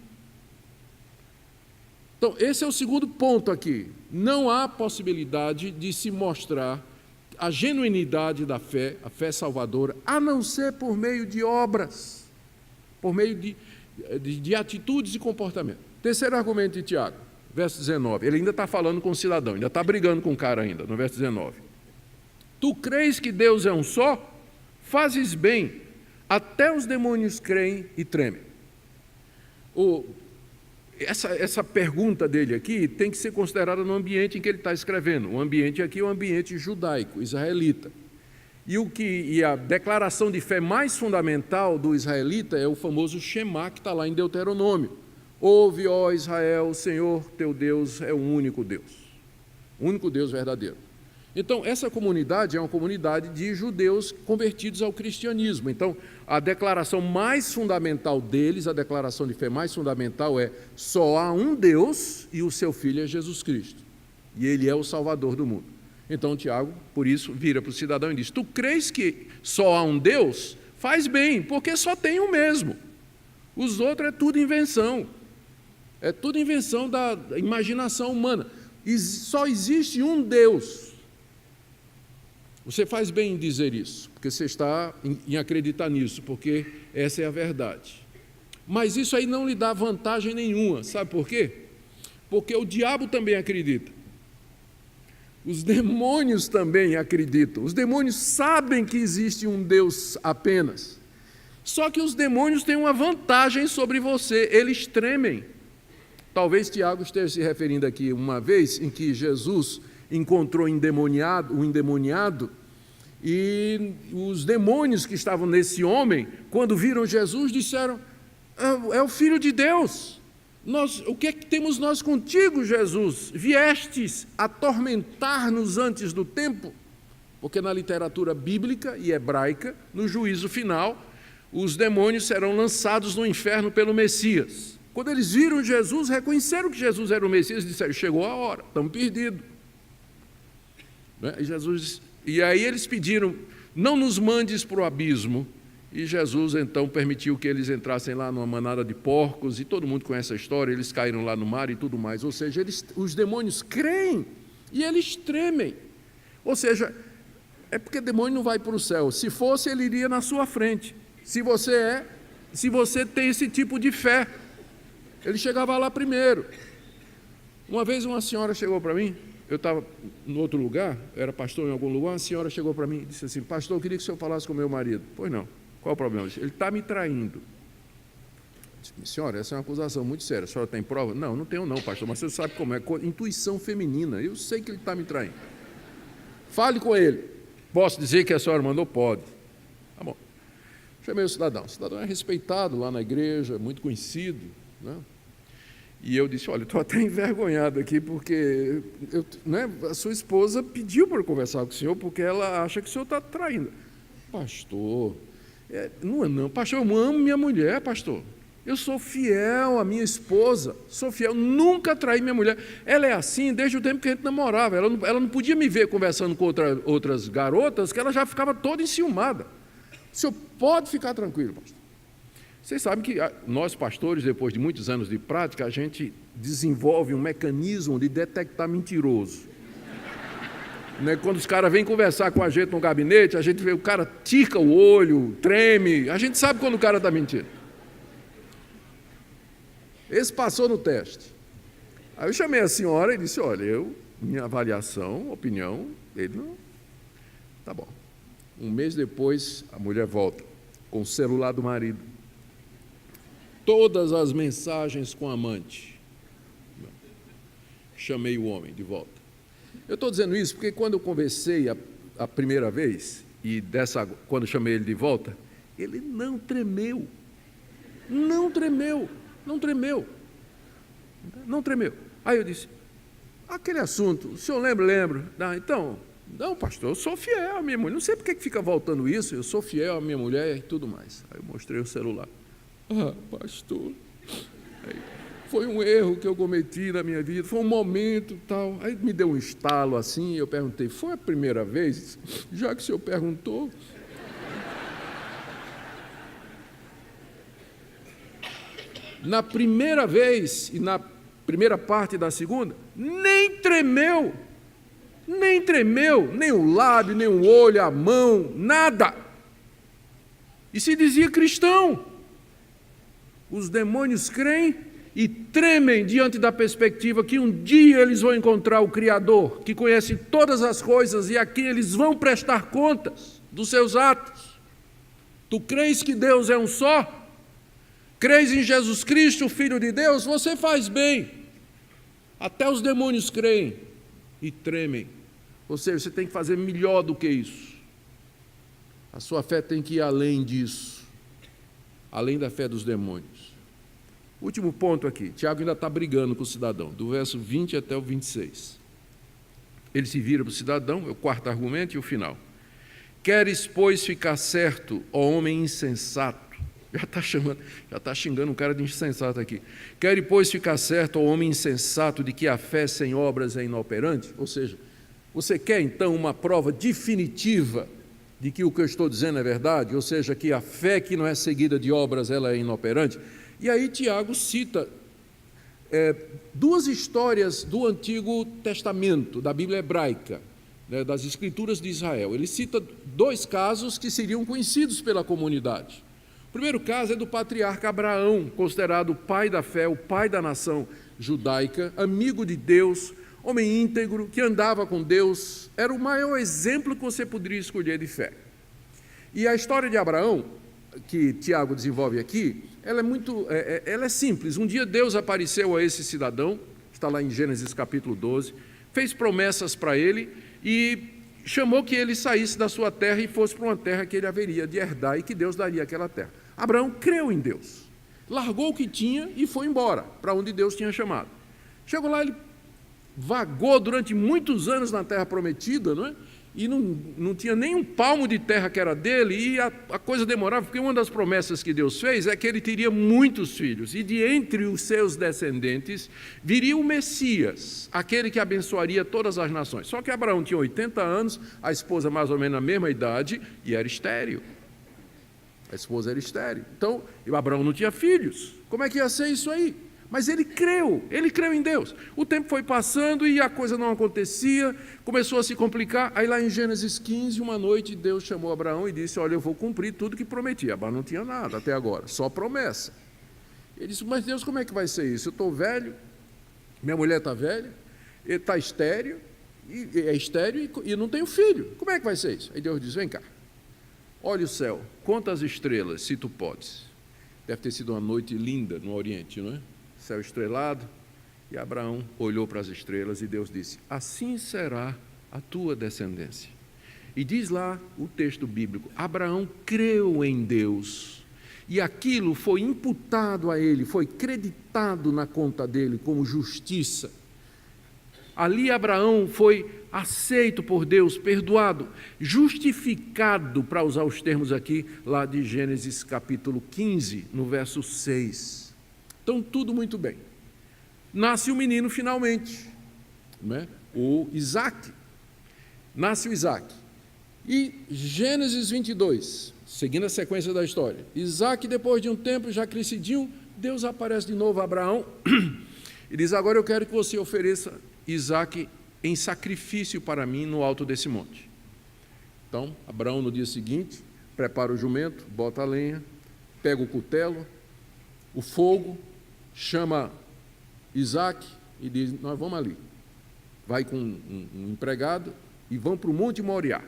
H: Então, esse é o segundo ponto aqui. Não há possibilidade de se mostrar a genuinidade da fé, a fé salvadora, a não ser por meio de obras, por meio de atitudes e comportamento. Terceiro argumento de Tiago, verso 19. Ele ainda está falando com o cidadão, ainda está brigando com o cara ainda, no verso 19. Tu crês que Deus é um só? Fazes bem, até os demônios creem e tremem. Essa pergunta dele aqui tem que ser considerada no ambiente em que ele está escrevendo. O ambiente aqui é um ambiente judaico, israelita. E a declaração de fé mais fundamental do israelita é o famoso Shema, que está lá em Deuteronômio. Ouve, ó Israel, o Senhor teu Deus é o único Deus verdadeiro. Então, essa comunidade é uma comunidade de judeus convertidos ao cristianismo. Então, a declaração mais fundamental deles, a declaração de fé mais fundamental é: só há um Deus e o seu Filho é Jesus Cristo. E Ele é o Salvador do mundo. Então, Tiago, por isso, vira para o cidadão e diz: tu crês que só há um Deus? Faz bem, porque só tem um mesmo. Os outros é tudo invenção. É tudo invenção da imaginação humana. E só existe um Deus. Você faz bem em dizer isso, porque você está em acreditar nisso, porque essa é a verdade. Mas isso aí não lhe dá vantagem nenhuma. Sabe por quê? Porque o diabo também acredita. Os demônios também acreditam. Os demônios sabem que existe um Deus apenas. Só que os demônios têm uma vantagem sobre você, eles tremem. Talvez Tiago esteja se referindo aqui uma vez em que Jesus encontrou um endemoniado, e os demônios que estavam nesse homem, quando viram Jesus, disseram: é o Filho de Deus. O que é que temos nós contigo, Jesus? Viestes atormentar-nos antes do tempo? Porque na literatura bíblica e hebraica, no juízo final, os demônios serão lançados no inferno pelo Messias. Quando eles viram Jesus, reconheceram que Jesus era o Messias, disseram: chegou a hora, estamos perdidos. E aí eles pediram: não nos mandes para o abismo. E Jesus então permitiu que eles entrassem lá numa manada de porcos, e todo mundo conhece a história, eles caíram lá no mar e tudo mais. Ou seja, os demônios creem e eles tremem. Ou seja, é porque demônio não vai para o céu. Se fosse, ele iria na sua frente. Se você tem esse tipo de fé, ele chegava lá primeiro. Uma vez uma senhora chegou para mim, eu estava em outro lugar, era pastor em algum lugar, uma senhora chegou para mim e disse assim: pastor, eu queria que o senhor falasse com o meu marido. Pois não, qual o problema? Ele está me traindo. Eu disse: senhora, essa é uma acusação muito séria, a senhora tem prova? Não, não tenho não, pastor, mas você sabe como é, intuição feminina, eu sei que ele está me traindo. Fale com ele. Posso dizer que a senhora mandou? Pode. Tá bom. Chamei o cidadão é respeitado lá na igreja, muito conhecido, né? E eu disse: olha, estou até envergonhado aqui, porque a sua esposa pediu para eu conversar com o senhor, porque ela acha que o senhor está traindo. Pastor, não, pastor, eu amo minha mulher, pastor. Eu sou fiel à minha esposa, sou fiel, nunca traí minha mulher. Ela é assim desde o tempo que a gente namorava. Ela não podia me ver conversando com outras garotas, que ela já ficava toda enciumada. O senhor pode ficar tranquilo, pastor. Vocês sabem que nós, pastores, depois de muitos anos de prática, a gente desenvolve um mecanismo de detectar mentiroso. Quando os caras vêm conversar com a gente no gabinete, a gente vê o cara tica o olho, treme, a gente sabe quando o cara está mentindo. Esse passou no teste. Aí eu chamei a senhora e disse: olha, minha avaliação, opinião, ele não... Tá bom. Um mês depois, a mulher volta com o celular do marido. Todas as mensagens com amante. Chamei o homem de volta. Eu estou dizendo isso porque quando eu conversei a primeira vez, quando eu chamei ele de volta, ele não tremeu. Não tremeu. Aí eu disse: aquele assunto, o senhor lembra? Lembro. Não, pastor, eu sou fiel à minha mulher. Não sei por que fica voltando isso, eu sou fiel à minha mulher e tudo mais. Aí eu mostrei o celular. Pastor, foi um erro que eu cometi na minha vida, foi um momento tal. Aí me deu um estalo assim, eu perguntei: foi a primeira vez? Já que o senhor perguntou. Na primeira vez e na primeira parte da segunda, nem tremeu, nem o lábio, nem o olho, a mão, nada. E se dizia cristão. Os demônios creem e tremem diante da perspectiva que um dia eles vão encontrar o Criador, que conhece todas as coisas e a quem eles vão prestar contas dos seus atos. Tu crês que Deus é um só? Crês em Jesus Cristo, o Filho de Deus? Você faz bem. Até os demônios creem e tremem. Ou seja, você tem que fazer melhor do que isso. A sua fé tem que ir além disso, além da fé dos demônios. Último ponto aqui, Tiago ainda está brigando com o cidadão, do verso 20 até o 26. Ele se vira para o cidadão, é o quarto argumento e o final. Queres, pois, ficar certo, ó homem insensato? Já está xingando um cara de insensato aqui. Queres, pois, ficar certo, ó homem insensato, de que a fé sem obras é inoperante? Ou seja, você quer então uma prova definitiva de que o que eu estou dizendo é verdade? Ou seja, que a fé que não é seguida de obras, ela é inoperante? E aí Tiago cita duas histórias do Antigo Testamento, da Bíblia hebraica, das Escrituras de Israel. Ele cita dois casos que seriam conhecidos pela comunidade. O primeiro caso é do patriarca Abraão, considerado o pai da fé, o pai da nação judaica, amigo de Deus, homem íntegro, que andava com Deus, era o maior exemplo que você poderia escolher de fé. E a história de Abraão, que Tiago desenvolve aqui, ela é simples. Um dia Deus apareceu a esse cidadão, está lá em Gênesis capítulo 12, fez promessas para ele e chamou que ele saísse da sua terra e fosse para uma terra que ele haveria de herdar e que Deus daria aquela terra. Abraão creu em Deus, largou o que tinha e foi embora para onde Deus tinha chamado. Chegou lá, ele vagou durante muitos anos na terra prometida, não é? E não tinha nem um palmo de terra que era dele, e a coisa demorava, porque uma das promessas que Deus fez é que ele teria muitos filhos, e de entre os seus descendentes viria o Messias, aquele que abençoaria todas as nações. Só que Abraão tinha 80 anos, a esposa mais ou menos na mesma idade, e era estéril. A esposa era estéril. Então, Abraão não tinha filhos. Como é que ia ser isso aí? Mas ele creu em Deus. O tempo foi passando e a coisa não acontecia, começou a se complicar. Aí lá em Gênesis 15, uma noite, Deus chamou Abraão e disse, olha, eu vou cumprir tudo que prometi. Abraão não tinha nada até agora, só promessa. Ele disse, mas Deus, como é que vai ser isso? Eu estou velho, minha mulher está velha, ele está estéril, e não tenho filho. Como é que vai ser isso? Aí Deus disse, vem cá, olha o céu, conta as estrelas, se tu podes. Deve ter sido uma noite linda no Oriente, não é? Céu estrelado, e Abraão olhou para as estrelas e Deus disse, assim será a tua descendência. E diz lá o texto bíblico, Abraão creu em Deus, e aquilo foi imputado a ele, foi creditado na conta dele como justiça. Ali Abraão foi aceito por Deus, perdoado, justificado, para usar os termos aqui, lá de Gênesis capítulo 15, no verso 6. Então, tudo muito bem. Nasce o menino finalmente, né? O Isaac. Nasce o Isaac. E Gênesis 22, seguindo a sequência da história. Isaac, depois de um tempo, já crescidinho, Deus aparece de novo a Abraão e diz, agora eu quero que você ofereça Isaac em sacrifício para mim no alto desse monte. Então, Abraão, no dia seguinte, prepara o jumento, bota a lenha, pega o cutelo, o fogo, chama Isaac e diz, nós vamos ali. Vai com um empregado e vão para o Monte Moriá.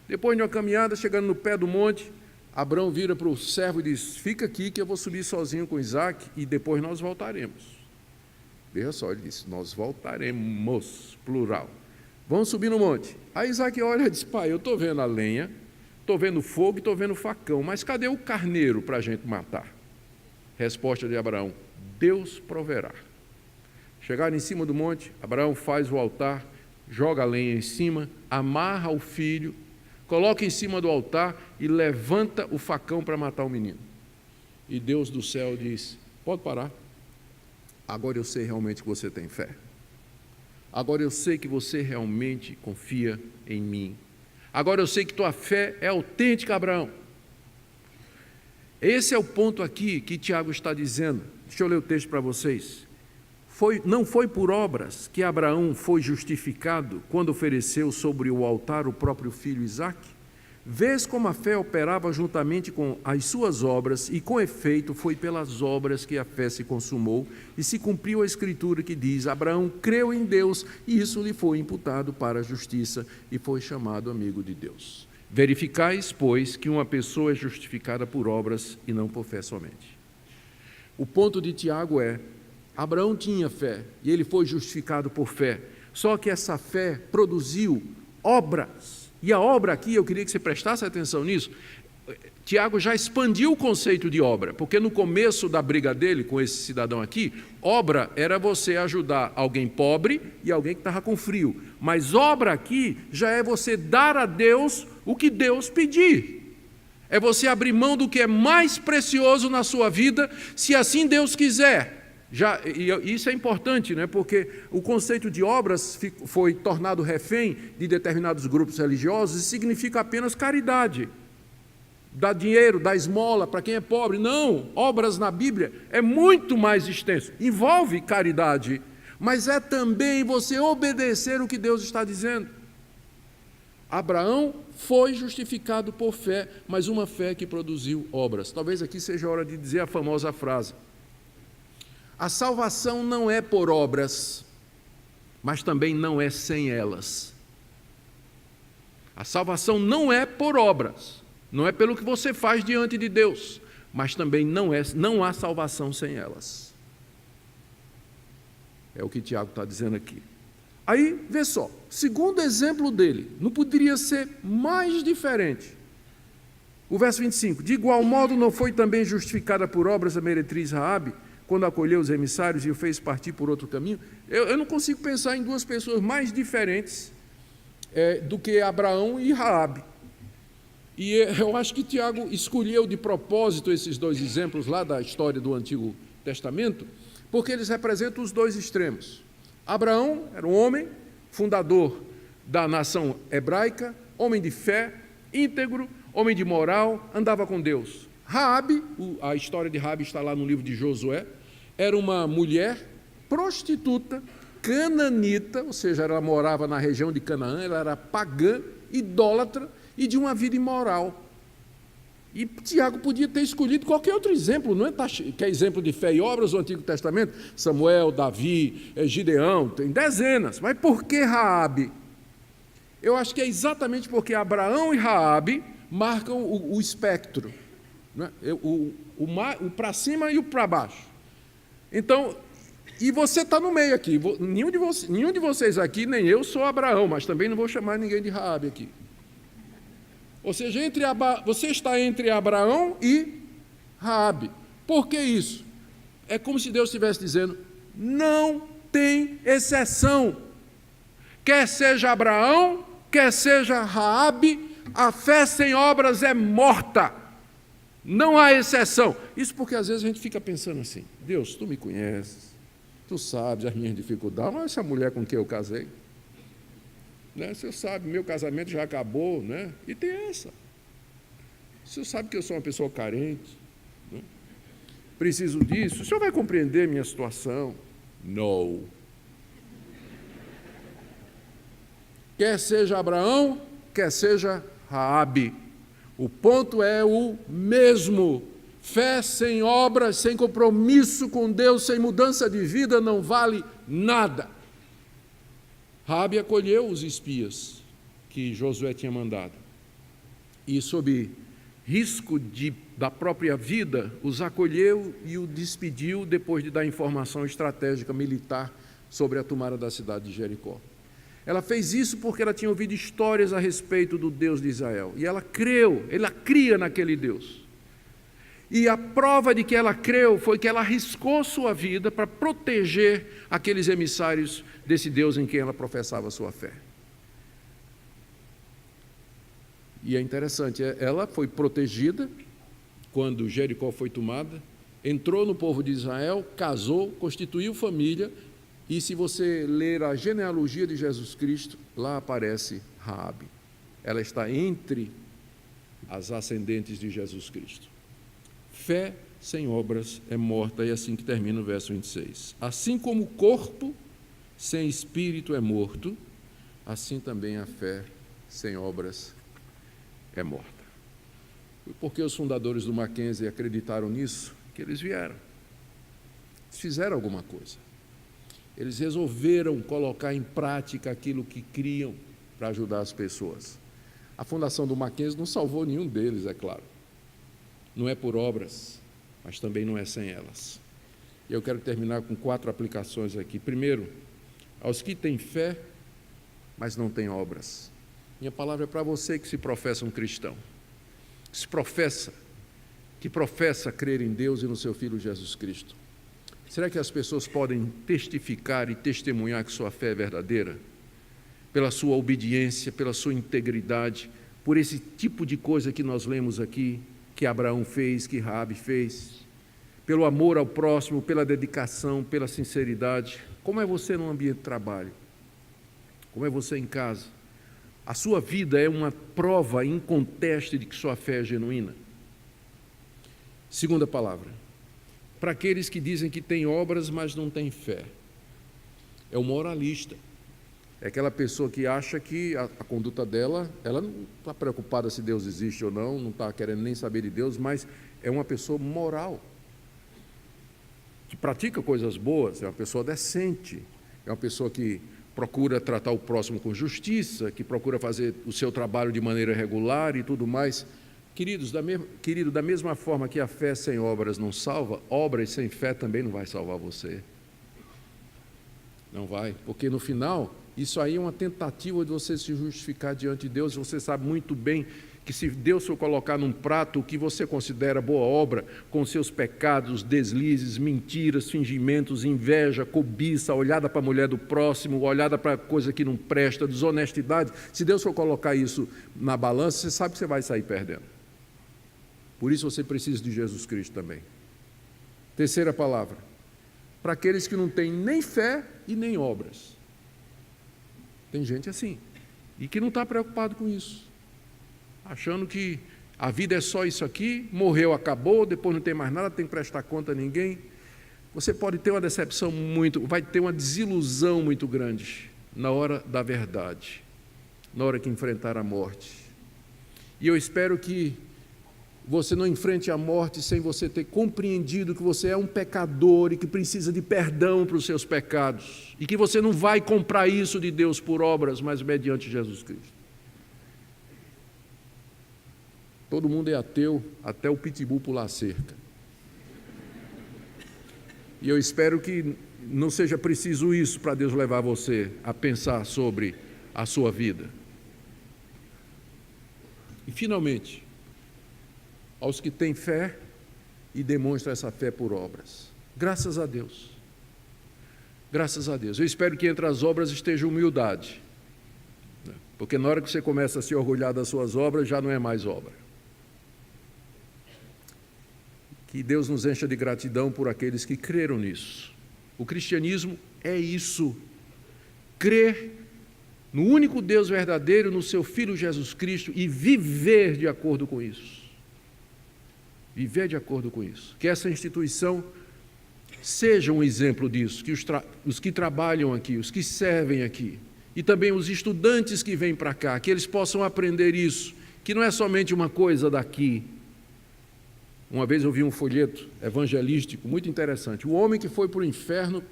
H: Depois de uma caminhada, chegando no pé do monte, Abraão vira para o servo e diz, fica aqui que eu vou subir sozinho com Isaac e depois nós voltaremos. Veja só, ele disse, nós voltaremos, plural. Vamos subir no monte. Aí Isaac olha e diz, pai, eu estou vendo a lenha, estou vendo o fogo e estou vendo o facão, mas cadê o carneiro para a gente matar? Resposta de Abraão, Deus proverá. Chegaram em cima do monte, Abraão faz o altar, joga a lenha em cima, amarra o filho, coloca em cima do altar e levanta o facão para matar o menino. E Deus do céu diz, pode parar. Agora eu sei realmente que você tem fé. Agora eu sei que você realmente confia em mim. Agora eu sei que tua fé é autêntica, Abraão. Esse é o ponto aqui que Tiago está dizendo. Deixa eu ler o texto para vocês. Não foi por obras que Abraão foi justificado quando ofereceu sobre o altar o próprio filho Isaque? Vês como a fé operava juntamente com as suas obras, e com efeito foi pelas obras que a fé se consumou, e se cumpriu a Escritura que diz: Abraão creu em Deus, e isso lhe foi imputado para a justiça, e foi chamado amigo de Deus. Verificais, pois, que uma pessoa é justificada por obras e não por fé somente. O ponto de Tiago é: Abraão tinha fé, e ele foi justificado por fé, só que essa fé produziu obras. E a obra aqui, eu queria que você prestasse atenção nisso. Tiago já expandiu o conceito de obra, porque no começo da briga dele com esse cidadão aqui, obra era você ajudar alguém pobre e alguém que estava com frio. Mas obra aqui já é você dar a Deus o que Deus pedir. É você abrir mão do que é mais precioso na sua vida, se assim Deus quiser. E isso é importante, né? Porque o conceito de obras foi tornado refém de determinados grupos religiosos e significa apenas caridade. Dar dinheiro, dar esmola para quem é pobre. Não, obras na Bíblia é muito mais extenso. Envolve caridade, mas é também você obedecer o que Deus está dizendo. Abraão foi justificado por fé, mas uma fé que produziu obras. Talvez aqui seja a hora de dizer a famosa frase: a salvação não é por obras, mas também não é sem elas. A salvação não é por obras, não é pelo que você faz diante de Deus, mas também não há salvação sem elas. É o que Tiago está dizendo aqui. Aí, vê só, segundo exemplo dele, não poderia ser mais diferente. O verso 25: de igual modo não foi também justificada por obras a meretriz Raabe, quando acolheu os emissários e o fez partir por outro caminho? Eu não consigo pensar em duas pessoas mais diferentes do que Abraão e Raabe. E eu acho que Tiago escolheu de propósito esses dois exemplos lá da história do Antigo Testamento, porque eles representam os dois extremos. Abraão era um homem, fundador da nação hebraica, homem de fé, íntegro, homem de moral, andava com Deus. Raabe, a história de Raabe está lá no livro de Josué, era uma mulher prostituta, cananita, ou seja, ela morava na região de Canaã, ela era pagã, idólatra e de uma vida imoral. E Tiago podia ter escolhido qualquer outro exemplo, não é? Que é exemplo de fé e obras do Antigo Testamento, Samuel, Davi, Gideão, tem dezenas. Mas por que Raabe? Eu acho que é exatamente porque Abraão e Raabe marcam o espectro, né? O para cima e o para baixo. Então, e você está no meio aqui. Nenhum de vocês aqui, nem eu, sou Abraão, mas também não vou chamar ninguém de Raabe aqui. Ou seja, você está entre Abraão e Raabe. Por que isso? É como se Deus estivesse dizendo: não tem exceção. Quer seja Abraão, quer seja Raabe, a fé sem obras é morta. Não há exceção. Isso porque às vezes a gente fica pensando assim: Deus, tu me conheces, tu sabes as minhas dificuldades, mas essa mulher com quem eu casei, né? O senhor sabe, meu casamento já acabou, né? E tem essa. O senhor sabe que eu sou uma pessoa carente, né? Preciso disso. O senhor vai compreender minha situação? Não. Quer seja Abraão, quer seja Raabe, o ponto é o mesmo. Fé sem obras, sem compromisso com Deus, sem mudança de vida, não vale nada. Raabe acolheu os espias que Josué tinha mandado e, sob risco da própria vida, os acolheu e o despediu depois de dar informação estratégica militar sobre a tomada da cidade de Jericó. Ela fez isso porque ela tinha ouvido histórias a respeito do Deus de Israel e ela cria naquele Deus. E a prova de que ela creu foi que ela arriscou sua vida para proteger aqueles emissários desse Deus em quem ela professava sua fé. E é interessante, ela foi protegida quando Jericó foi tomada, entrou no povo de Israel, casou, constituiu família, e se você ler a genealogia de Jesus Cristo, lá aparece Raabe. Ela está entre as ascendentes de Jesus Cristo. Fé sem obras é morta, e é assim que termina o verso 26. Assim como o corpo sem espírito é morto, assim também a fé sem obras é morta. Foi porque os fundadores do Mackenzie acreditaram nisso que eles vieram. Eles fizeram alguma coisa. Eles resolveram colocar em prática aquilo que criam para ajudar as pessoas. A fundação do Mackenzie não salvou nenhum deles, é claro. Não é por obras, mas também não é sem elas. E eu quero terminar com 4 aplicações aqui. Primeiro, aos que têm fé, mas não têm obras. Minha palavra é para você que se professa um cristão, que professa crer em Deus e no seu Filho Jesus Cristo. Será que as pessoas podem testificar e testemunhar que sua fé é verdadeira? Pela sua obediência, pela sua integridade, por esse tipo de coisa que nós lemos aqui, que Abraão fez, que Raabe fez, pelo amor ao próximo, pela dedicação, pela sinceridade. Como é você no ambiente de trabalho? Como é você em casa? A sua vida é uma prova inconteste de que sua fé é genuína. Segunda palavra, para aqueles que dizem que têm obras, mas não têm fé. É o moralista. É aquela pessoa que acha que a conduta dela, ela não está preocupada se Deus existe ou não está querendo nem saber de Deus, mas é uma pessoa moral, que pratica coisas boas, é uma pessoa decente, é uma pessoa que procura tratar o próximo com justiça, que procura fazer o seu trabalho de maneira regular e tudo mais. Querido, da mesma forma que a fé sem obras não salva, obras sem fé também não vai salvar você. Não vai, porque no final, isso aí é uma tentativa de você se justificar diante de Deus. Você sabe muito bem que se Deus for colocar num prato o que você considera boa obra, com seus pecados, deslizes, mentiras, fingimentos, inveja, cobiça, olhada para a mulher do próximo, olhada para coisa que não presta, desonestidade, se Deus for colocar isso na balança, você sabe que você vai sair perdendo. Por isso você precisa de Jesus Cristo também. Terceira palavra, para aqueles que não têm nem fé e nem obras. Tem gente assim, e que não está preocupado com isso, achando que a vida é só isso aqui, morreu, acabou, depois não tem mais nada, tem que prestar conta a ninguém. Você pode ter uma decepção vai ter uma desilusão muito grande na hora da verdade, na hora que enfrentar a morte. E eu espero que você não enfrente a morte sem você ter compreendido que você é um pecador e que precisa de perdão para os seus pecados, e que você não vai comprar isso de Deus por obras, mas mediante Jesus Cristo. Todo mundo é ateu, até o pitbull pular a cerca. E eu espero que não seja preciso isso para Deus levar você a pensar sobre a sua vida. E, finalmente, aos que têm fé e demonstram essa fé por obras. Graças a Deus. Graças a Deus. Eu espero que entre as obras esteja humildade, porque na hora que você começa a se orgulhar das suas obras, já não é mais obra. Que Deus nos encha de gratidão por aqueles que creram nisso. O cristianismo é isso. Crer no único Deus verdadeiro, no seu Filho Jesus Cristo, e viver de acordo com isso. Viver de acordo com isso. Que essa instituição seja um exemplo disso, que os que trabalham aqui, os que servem aqui, e também os estudantes que vêm para cá, que eles possam aprender isso, que não é somente uma coisa daqui. Uma vez eu vi um folheto evangelístico muito interessante. O homem que foi para o inferno,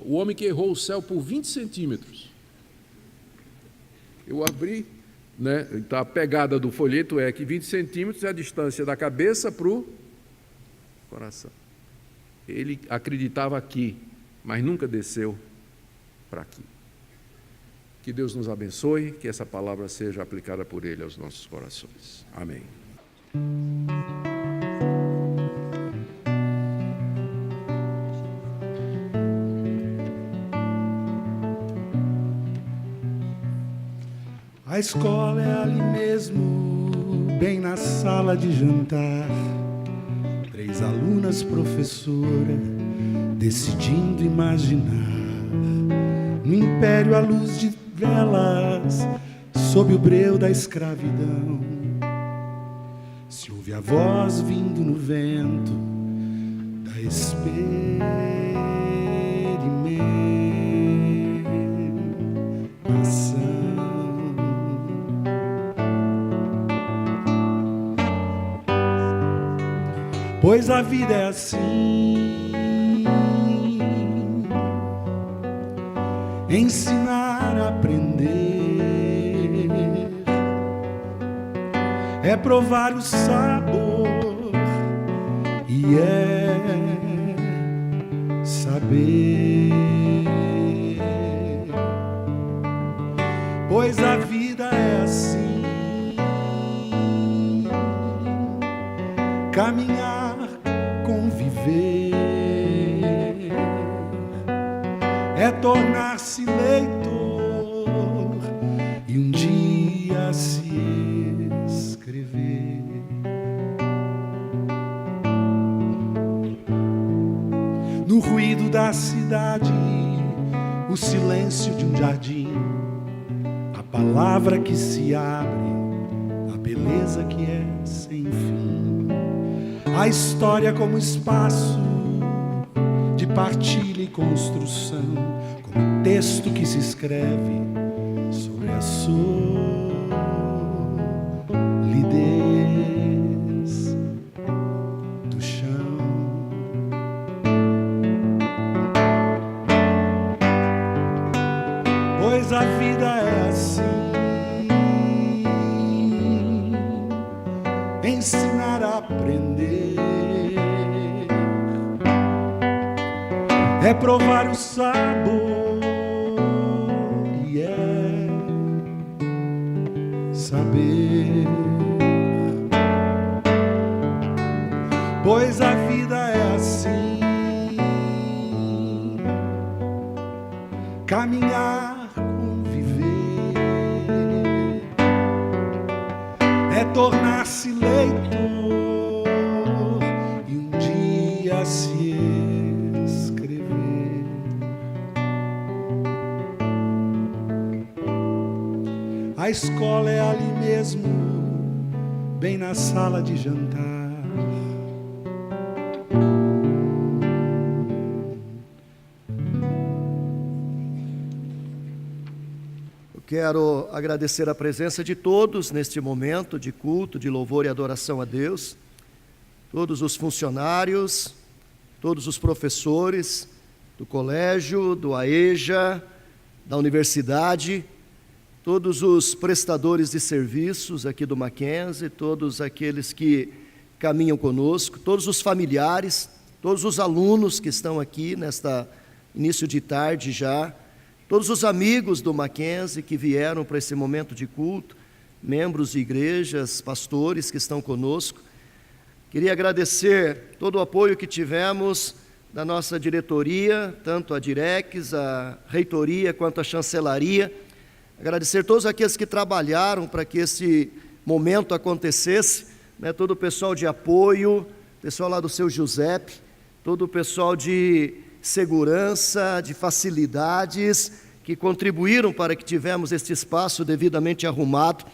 H: o homem que errou o céu por 20 centímetros. Eu abri, então a pegada do folheto é que 20 centímetros é a distância da cabeça para o coração. Ele acreditava aqui, mas nunca desceu para aqui. Que Deus nos abençoe, que essa palavra seja aplicada por Ele aos nossos corações. Amém.
I: A escola é ali mesmo, bem na sala de jantar. 3 alunas, professora, decidindo imaginar. No império à luz de velas, sob o breu da escravidão, se ouve a voz vindo no vento da experimentação. a vida é assim. Ensinar a aprender é provar o sabor e é saber, pois a vida é assim. Caminhar, conviver, é tornar-se leitor e um dia se escrever. No ruído da cidade, o silêncio de um jardim, a palavra que se abre, a beleza que é sem fim, a história como espaço de partilha e construção, como texto que se escreve sobre a solidez do chão. Pois a vida é assim. Ensinar a aprender é provar o sabor e é saber, pois a vida é assim. Caminhar, conviver, é tornar-se leitor e um dia se escrever. A escola é ali mesmo, bem na sala de jantar.
A: Quero agradecer a presença de todos neste momento de culto, de louvor e adoração a Deus, todos os funcionários, todos os professores do colégio, do AEJA, da universidade, todos os prestadores de serviços aqui do Mackenzie, todos aqueles que caminham conosco, todos os familiares, todos os alunos que estão aqui nesta início de tarde já, todos os amigos do Mackenzie que vieram para esse momento de culto, membros de igrejas, pastores que estão conosco. Queria agradecer todo o apoio que tivemos da nossa diretoria, tanto a Direx, a reitoria, quanto a chancelaria. Agradecer todos aqueles que trabalharam para que esse momento acontecesse, né? Todo o pessoal de apoio, pessoal lá do seu Giuseppe, todo o pessoal de segurança, de facilidades, que contribuíram para que tivemos este espaço devidamente arrumado.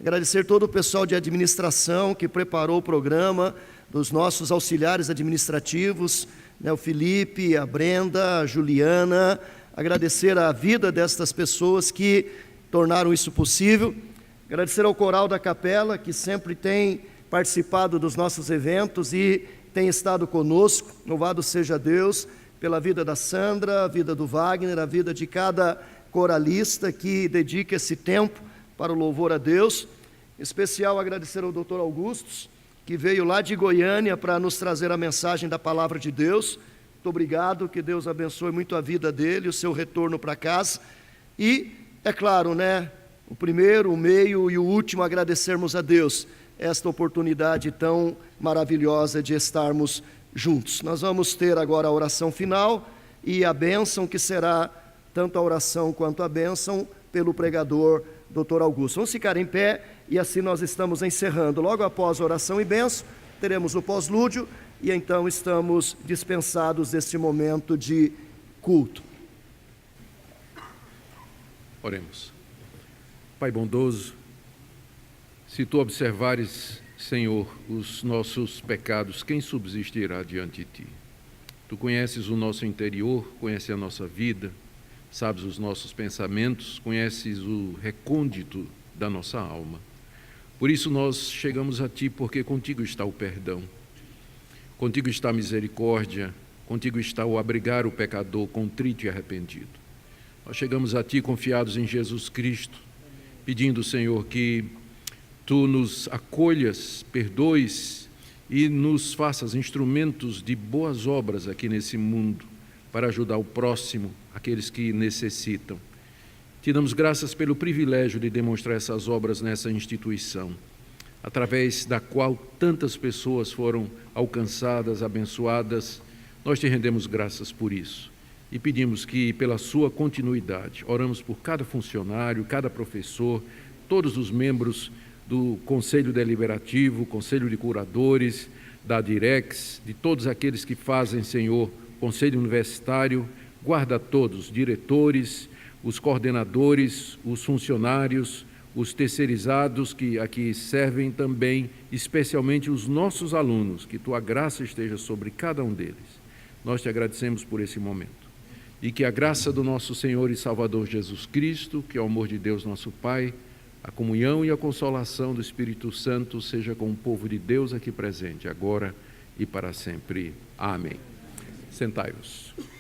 A: Agradecer todo o pessoal de administração que preparou o programa, dos nossos auxiliares administrativos, né, o Felipe, a Brenda, a Juliana. Agradecer a vida destas pessoas que tornaram isso possível. Agradecer ao coral da capela, que sempre tem participado dos nossos eventos e tem estado conosco. Louvado seja Deus pela vida da Sandra, a vida do Wagner, a vida de cada coralista que dedica esse tempo para o louvor a Deus. Em especial agradecer ao Dr. Augustus, que veio lá de Goiânia para nos trazer a mensagem da Palavra de Deus. Muito obrigado, que Deus abençoe muito a vida dele, o seu retorno para casa. E, é claro, né, o primeiro, o meio e o último, agradecermos a Deus esta oportunidade tão maravilhosa de estarmos juntos. Nós vamos ter agora a oração final e a bênção, que será tanto a oração quanto a bênção pelo pregador Dr. Augusto. Vamos ficar em pé e assim nós estamos encerrando. Logo após a oração e bênção, teremos o pós-lúdio e então estamos dispensados deste momento de culto.
H: Oremos. Pai bondoso, se Tu observares, Senhor, os nossos pecados, quem subsistirá diante de Ti? Tu conheces o nosso interior, conheces a nossa vida, sabes os nossos pensamentos, conheces o recôndito da nossa alma. Por isso nós chegamos a Ti, porque contigo está o perdão. contigo está a misericórdia, contigo está o abrigar o pecador contrito e arrependido. Nós chegamos a Ti confiados em Jesus Cristo, pedindo, Senhor, que Tu nos acolhas, perdoes e nos faças instrumentos de boas obras aqui nesse mundo, para ajudar o próximo, aqueles que necessitam. Te damos graças pelo privilégio de demonstrar essas obras nessa instituição, através da qual tantas pessoas foram alcançadas, abençoadas. Nós te rendemos graças por isso e pedimos que, pela sua continuidade, oramos por cada funcionário, cada professor, todos os membros do Conselho Deliberativo, Conselho de Curadores, da Direx, de todos aqueles que fazem, Senhor, Conselho Universitário. Guarda todos, diretores, os coordenadores, os funcionários, os terceirizados que aqui servem também, especialmente os nossos alunos, que Tua graça esteja sobre cada um deles. Nós te agradecemos por esse momento. E que a graça do nosso Senhor e Salvador Jesus Cristo, que é o amor de Deus nosso Pai, a comunhão e a consolação do Espírito Santo seja com o povo de Deus aqui presente, agora e para sempre. Amém. Sentai-vos.